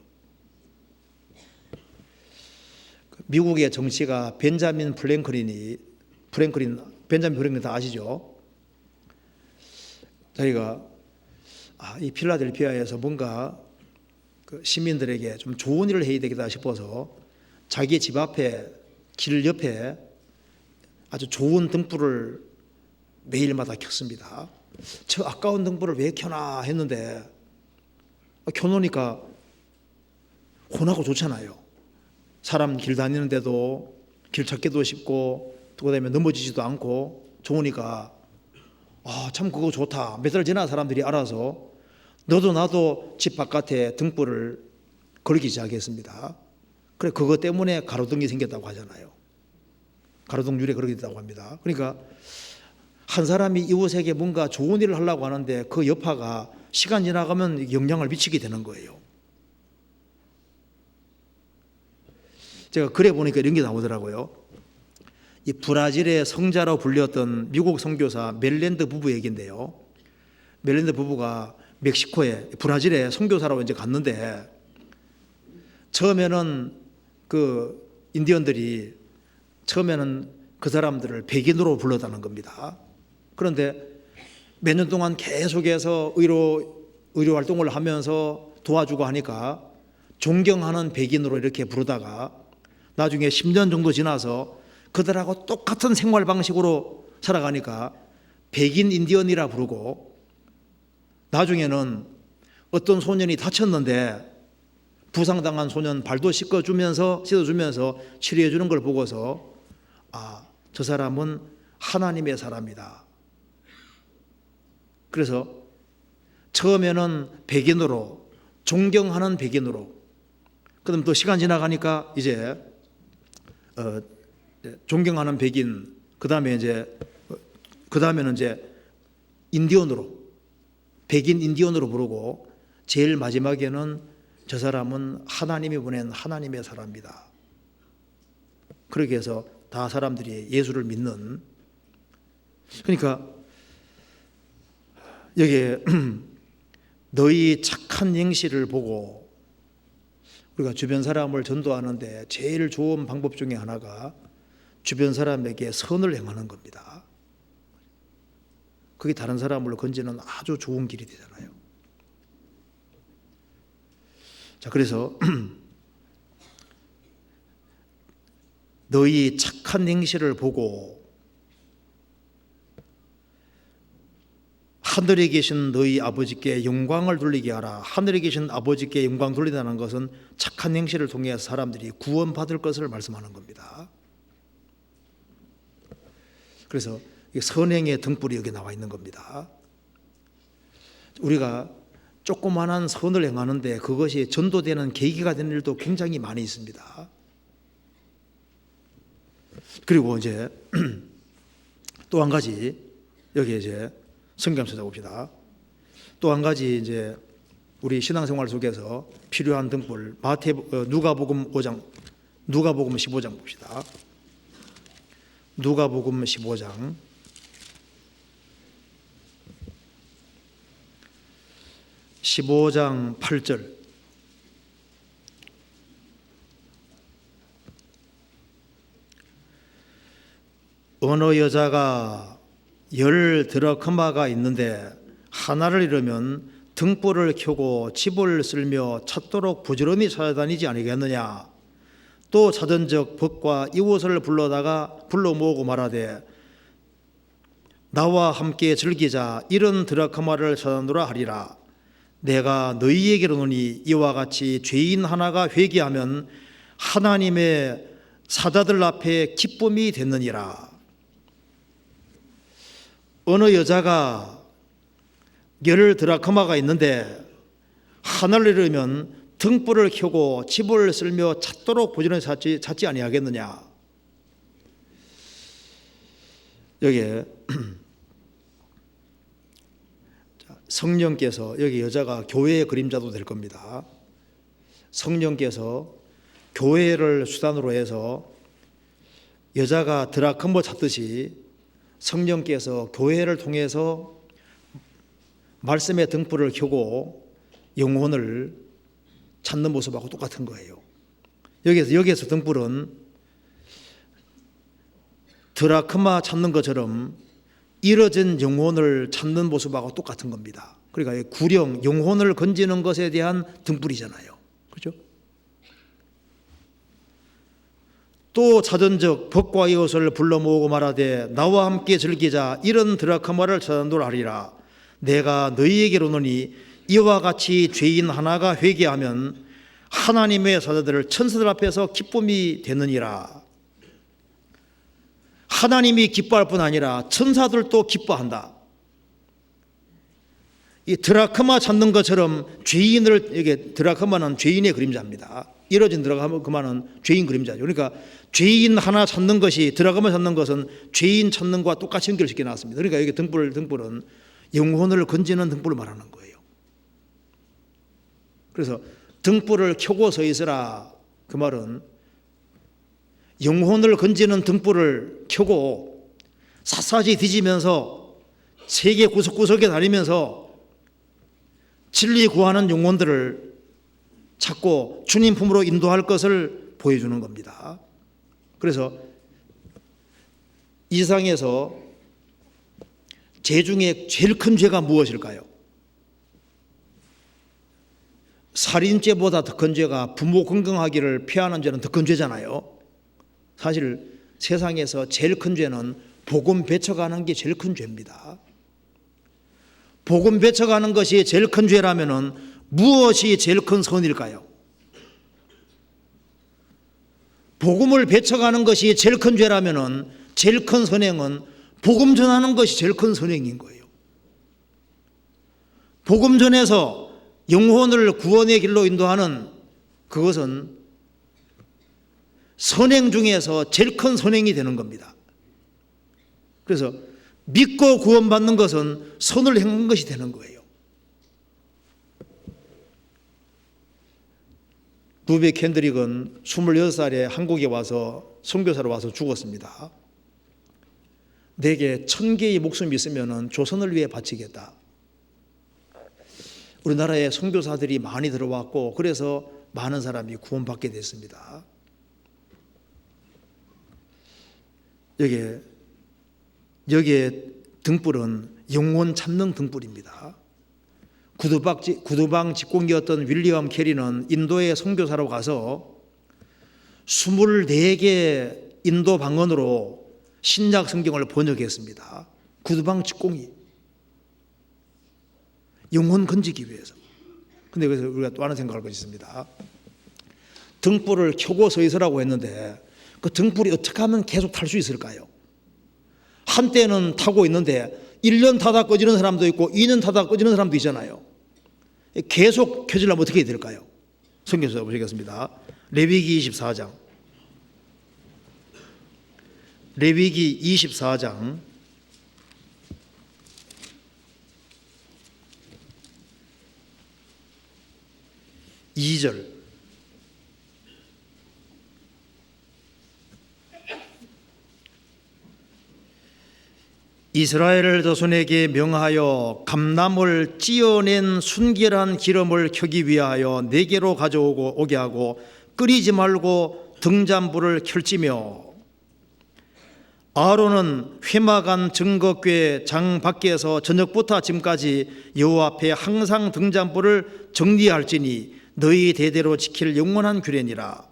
미국의 정치가 벤자민 프랭클린 다 아시죠? 자기가 이 필라델피아에서 뭔가 그 시민들에게 좀 좋은 일을 해야 되겠다 싶어서 자기 집 앞에 길 옆에 아주 좋은 등불을 매일마다 켰습니다. 저 아까운 등불을 왜 켜나 했는데 켜놓으니까 혼하고 좋잖아요. 사람 길 다니는데도 길 찾기도 쉽고 또 그다음에 넘어지지도 않고 좋으니까 참 그거 좋다. 몇 달 지나 사람들이 알아서 너도 나도 집 바깥에 등불을 걸기 시작했습니다. 그래 그거 때문에 가로등이 생겼다고 하잖아요. 가로등줄에 그렇게 됐다고 합니다. 그러니까 한 사람이 이웃에게 뭔가 좋은 일을 하려고 하는데 그 여파가 시간 지나가면 영향을 미치게 되는 거예요. 제가 그래 보니까 이런 게 나오더라고요. 이 브라질의 성자로 불렸던 미국 선교사 멜랜드 부부 얘기인데요. 멜랜드 부부가 멕시코에 브라질에 선교사로 이제 갔는데 처음에는 그 인디언들이 처음에는 그 사람들을 백인으로 불렀다는 겁니다. 그런데 몇 년 동안 계속해서 의료 활동을 하면서 도와주고 하니까 존경하는 백인으로 이렇게 부르다가 나중에 10년 정도 지나서 그들하고 똑같은 생활 방식으로 살아가니까 백인 인디언이라 부르고 나중에는 어떤 소년이 다쳤는데 부상당한 소년 발도 씻어주면서 치료해 주는 걸 보고서 저 사람은 하나님의 사람이다. 그래서 처음에는 백인으로 존경하는 백인으로 그다음 또 시간 지나가니까 이제 존경하는 백인 그다음에는 이제 인디언으로 백인 인디언으로 부르고 제일 마지막에는 저 사람은 하나님이 보낸 하나님의 사람이다. 그렇게 해서 다 사람들이 예수를 믿는 그러니까 여기에 너희 착한 행실을 보고 우리가 주변 사람을 전도하는데 제일 좋은 방법 중에 하나가 주변 사람에게 선을 행하는 겁니다. 그게 다른 사람을 건지는 아주 좋은 길이 되잖아요. 자, 그래서 너희 착한 행실을 보고 하늘에 계신 너희 아버지께 영광을 돌리게 하라. 하늘에 계신 아버지께 영광 돌리다는 것은 착한 행실을 통해 사람들이 구원받을 것을 말씀하는 겁니다. 그래서 선행의 등불이 여기 나와 있는 겁니다. 우리가 조그마한 선을 행하는데 그것이 전도되는 계기가 되는 일도 굉장히 많이 있습니다. 그리고 이제 또 한 가지 여기 이제 성경 찾아봅시다. 또 한 가지 이제 우리 신앙생활 속에서 필요한 등불 누가복음 15장 봅시다. 누가복음 15장 8절 어느 여자가 10 드라크마가 있는데 하나를 잃으면 등불을 켜고 집을 쓸며 찾도록 부지런히 찾아다니지 아니겠느냐. 또 찾은즉 벗과 이웃을 불러 모으고 말하되 나와 함께 즐기자. 이런 드라크마를 찾아노라 하리라. 내가 너희에게 이르노니 이와 같이 죄인 하나가 회개하면 하나님의 사자들 앞에 기쁨이 됐느니라. 어느 여자가 10 드라크마가 있는데 하나를 잃으면 등불을 켜고 집을 쓸며 찾도록 부지런히 찾지 아니하겠느냐. 여기에 성령께서 여기 여자가 교회의 그림자도 될 겁니다. 성령께서 교회를 수단으로 해서 여자가 드라크마 찾듯이 성령께서 교회를 통해서 말씀의 등불을 켜고 영혼을 찾는 모습하고 똑같은 거예요. 여기에서 등불은 드라크마 찾는 것처럼 잃어진 영혼을 찾는 모습하고 똑같은 겁니다. 그러니까 구령, 영혼을 건지는 것에 대한 등불이잖아요. 그렇죠? 또 찾은즉 벗과 이웃을 불러 모으고 말하되 나와 함께 즐기자 이런 드라크마를 찾아노라 하리라. 내가 너희에게로 오노니 이와 같이 죄인 하나가 회개하면 하나님의 사자들을 천사들 앞에서 기쁨이 되느니라. 하나님이 기뻐할 뿐 아니라 천사들도 기뻐한다. 이 드라크마 찾는 것처럼 죄인을, 이게 드라크마는 죄인의 그림자입니다. 이뤄진 드라크마는 죄인 그림자죠. 그러니까 죄인 하나 찾는 것이, 드라크마 찾는 것은 죄인 찾는 것과 똑같이 연결시켜 놨습니다. 그러니까 여기 등불은 영혼을 건지는 등불을 말하는 거예요. 그래서 등불을 켜고 서 있으라, 그 말은 영혼을 건지는 등불을 켜고 샅샅이 뒤지면서 세계 구석구석에 다니면서 진리 구하는 영혼들을 찾고 주님 품으로 인도할 것을 보여주는 겁니다. 그래서 이 세상에서 죄 중에 제일 큰 죄가 무엇일까요? 살인죄보다 더 큰 죄가 부모 건강하기를 피하는 죄는 더 큰 죄잖아요. 사실 세상에서 제일 큰 죄는 복음 배쳐가는 게 제일 큰 죄입니다. 복음 배쳐가는 것이 제일 큰 죄라면은 무엇이 제일 큰 선일까요? 복음을 배쳐가는 것이 제일 큰 죄라면은 제일 큰 선행은 복음 전하는 것이 제일 큰 선행인 거예요. 복음 전해서 영혼을 구원의 길로 인도하는 그것은 선행 중에서 제일 큰 선행이 되는 겁니다. 그래서 믿고 구원받는 것은 선을 행한 것이 되는 거예요. 루비 캔드릭은 26살에 한국에 와서 선교사로 와서 죽었습니다. 내게 1000개의 목숨이 있으면 조선을 위해 바치겠다. 우리나라에 선교사들이 많이 들어왔고 그래서 많은 사람이 구원받게 됐습니다. 여기에 등불은 영혼 찾는 등불입니다. 구두방 직공이었던 윌리엄 캐리는 인도의 선교사로 가서 24개 인도 방언으로 신약 성경을 번역했습니다. 구두방 직공이 영혼 건지기 위해서. 근데 그래서 우리가 또 하나 생각할 것이 있습니다. 등불을 켜고 서 있으라고 했는데 그 등불이 어떻게 하면 계속 탈 수 있을까요? 한때는 타고 있는데 1년 타다 꺼지는 사람도 있고 2년 타다 꺼지는 사람도 있잖아요. 계속 켜지려면 어떻게 해야 될까요? 성경에서 보시겠습니다. 레위기 24장. 레위기 24장 2절. 이스라엘 자손에게 명하여 감나무를 찧어낸 순결한 기름을 켜기 위하여 내게로 오게 하고 끓이지 말고 등잔불을 켤지며 아론은 회막안 증거궤 장 밖에서 저녁부터 아침까지 여호와 앞에 항상 등잔불을 정리할지니 너희 대대로 지킬 영원한 규례니라.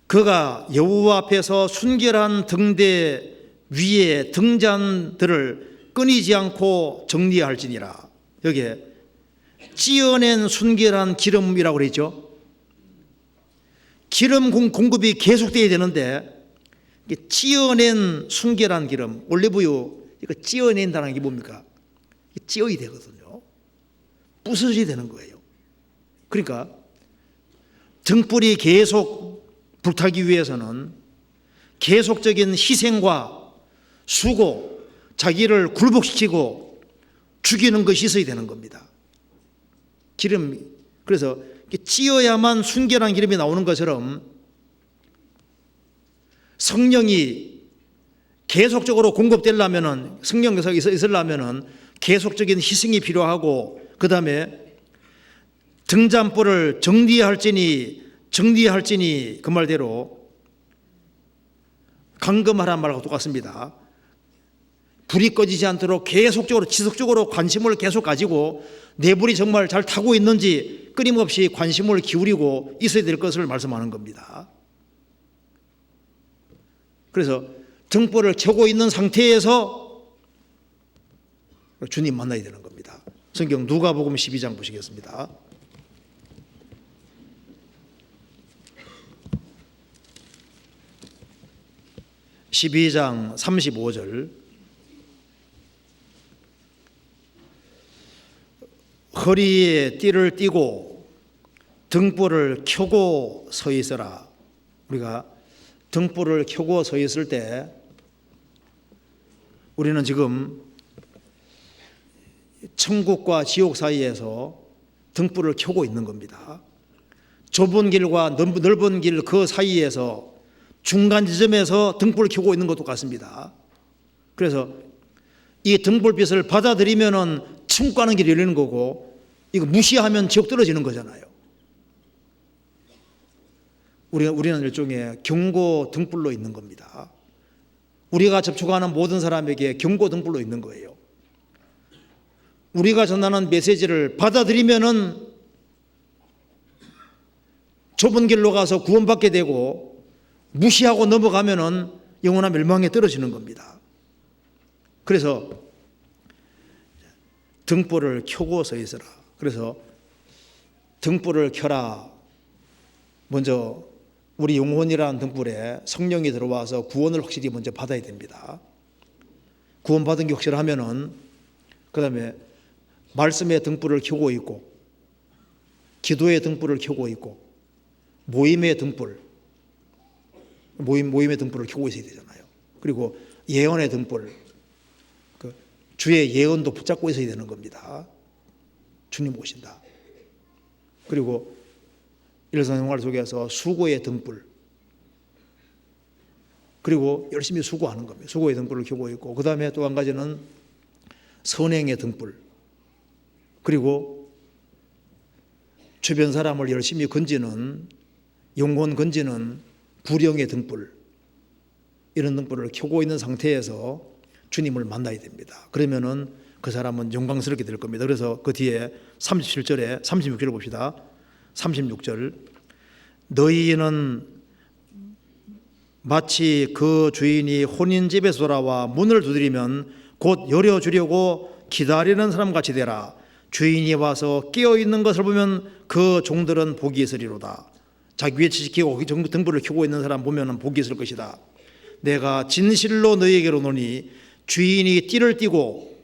그가 여호와 앞에서 순결한 등대 위에 등잔들을 끊이지 않고 정리할지니라. 여기에 찌어낸 순결한 기름이라고 그랬죠. 기름 공급이 계속돼야 되는데 찌어낸 순결한 기름, 올리브유 이거 찌어낸다는 게 뭡니까? 찌어야 되거든요. 부서져야 되는 거예요. 그러니까 등불이 계속 불타기 위해서는 계속적인 희생과 수고, 자기를 굴복시키고 죽이는 것이 있어야 되는 겁니다. 기름, 그래서 찌어야만 순결한 기름이 나오는 것처럼 성령이 계속적으로 공급되려면은, 성령에서 있으려면은 계속적인 희생이 필요하고, 그 다음에 등잔불을 정리할지니 그 말대로 감금하라는 말하고 똑같습니다. 불이 꺼지지 않도록 계속적으로 지속적으로 관심을 계속 가지고 내 불이 정말 잘 타고 있는지 끊임없이 관심을 기울이고 있어야 될 것을 말씀하는 겁니다. 그래서 등불을 켜고 있는 상태에서 주님 만나야 되는 겁니다. 성경 누가복음 12장 보시겠습니다. (12장) 35절. 허리에 띠를 띠고 등불을 켜고 서 있어라. 우리가 등불을 켜고 서 있을 때 우리는 지금 천국과 지옥 사이에서 등불을 켜고 있는 겁니다. 좁은 길과 넓은 길 그 사이에서 중간 지점에서 등불을 켜고 있는 것도 같습니다. 그래서 이 등불빛을 받아들이면은 천국 가는 길이 열리는 거고, 이거 무시하면 지옥 떨어지는 거잖아요. 우리는 일종의 경고 등불로 있는 겁니다. 우리가 접촉하는 모든 사람에게 경고 등불로 있는 거예요. 우리가 전하는 메시지를 받아들이면은 좁은 길로 가서 구원받게 되고, 무시하고 넘어가면은 영원한 멸망에 떨어지는 겁니다. 그래서 등불을 켜고 서 있어라. 그래서 등불을 켜라. 먼저 우리 영혼이라는 등불에 성령이 들어와서 구원을 확실히 먼저 받아야 됩니다. 구원받은 게 확실하면은 그 다음에 말씀의 등불을 켜고 있고, 기도의 등불을 켜고 있고, 모임의 등불, 모임의 등불을 켜고 있어야 되잖아요. 그리고 예언의 등불, 주의 예언도 붙잡고 있어야 되는 겁니다. 주님 오신다. 그리고 일상생활 속에서 수고의 등불, 그리고 열심히 수고하는 겁니다. 수고의 등불을 켜고 있고, 그 다음에 또 한 가지는 선행의 등불, 그리고 주변 사람을 열심히 건지는, 영혼 건지는 불영의 등불, 이런 등불을 켜고 있는 상태에서 주님을 만나야 됩니다. 그러면은 그 사람은 영광스럽게 될 겁니다. 그래서 그 뒤에 37절에 36절 봅시다. 36절. 너희는 마치 그 주인이 혼인집에서 돌아와 문을 두드리면 곧 열어주려고 기다리는 사람같이 되라. 주인이 와서 깨어있는 것을 보면 그 종들은 복이 있으리로다. 자기 위에 지키고 등불을 켜고 있는 사람 보면 복이 있을 것이다. 내가 진실로 너희에게로 오노니 주인이 띠를 띠고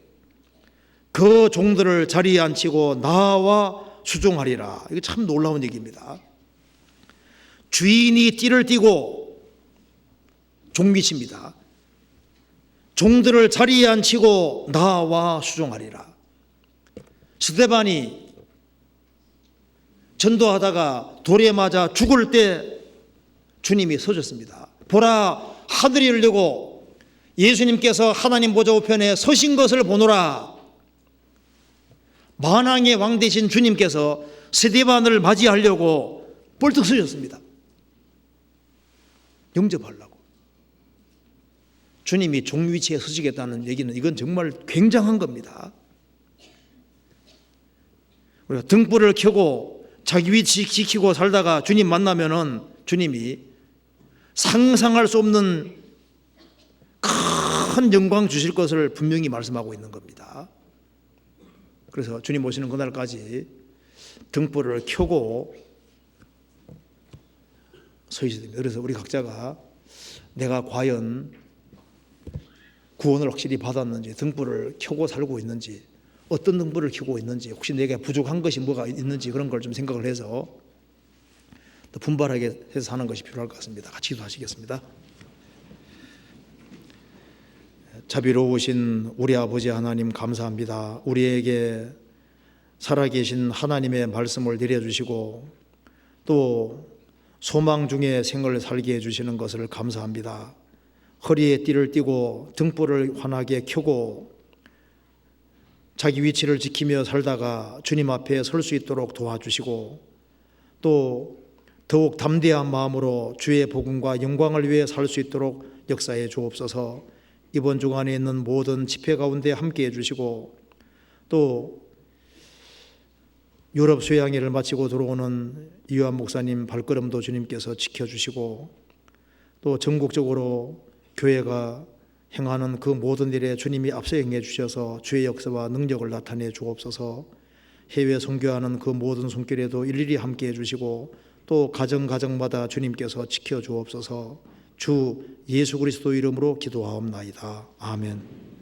그 종들을 자리에 앉히고 나와 수종하리라. 이거 참 놀라운 얘기입니다. 주인이 띠를 띠고, 종미십니다. 종들을 자리에 앉히고 나와 수종하리라. 스데반이 전도하다가 돌에 맞아 죽을 때 주님이 서셨습니다. 보라, 하늘이 열리고 예수님께서 하나님 보좌 우편에 서신 것을 보노라. 만왕의 왕 되신 주님께서 스데반을 맞이하려고 벌떡 서셨습니다. 영접하려고. 주님이 종 위치에 서시겠다는 얘기는 이건 정말 굉장한 겁니다. 우리가 등불을 켜고 자기 위치 지키고 살다가 주님 만나면은 주님이 상상할 수 없는 큰 영광 주실 것을 분명히 말씀하고 있는 겁니다. 그래서 주님 오시는 그날까지 등불을 켜고 서 있어야 됩니다. 그래서 우리 각자가 내가 과연 구원을 확실히 받았는지, 등불을 켜고 살고 있는지, 어떤 등불을 켜고 있는지, 혹시 내게 부족한 것이 뭐가 있는지 그런 걸 좀 생각을 해서 더 분발하게 해서 사는 것이 필요할 것 같습니다. 같이 기도하시겠습니다. 자비로우신 우리 아버지 하나님 감사합니다. 우리에게 살아계신 하나님의 말씀을 내려주시고 또 소망 중에 생을 살게 해주시는 것을 감사합니다. 허리에 띠를 띠고 등불을 환하게 켜고 자기 위치를 지키며 살다가 주님 앞에 설 수 있도록 도와주시고, 또 더욱 담대한 마음으로 주의 복음과 영광을 위해 살 수 있도록 역사해 주옵소서. 이번 주간에 있는 모든 집회 가운데 함께해 주시고 또 유럽 수양회를 마치고 들어오는 이완 목사님 발걸음도 주님께서 지켜주시고 또 전국적으로 교회가 행하는 그 모든 일에 주님이 앞서 행해 주셔서 주의 역사와 능력을 나타내 주옵소서. 해외 선교하는 그 모든 손길에도 일일이 함께해 주시고 또 가정마다 주님께서 지켜 주옵소서. 주 예수 그리스도 이름으로 기도하옵나이다. 아멘.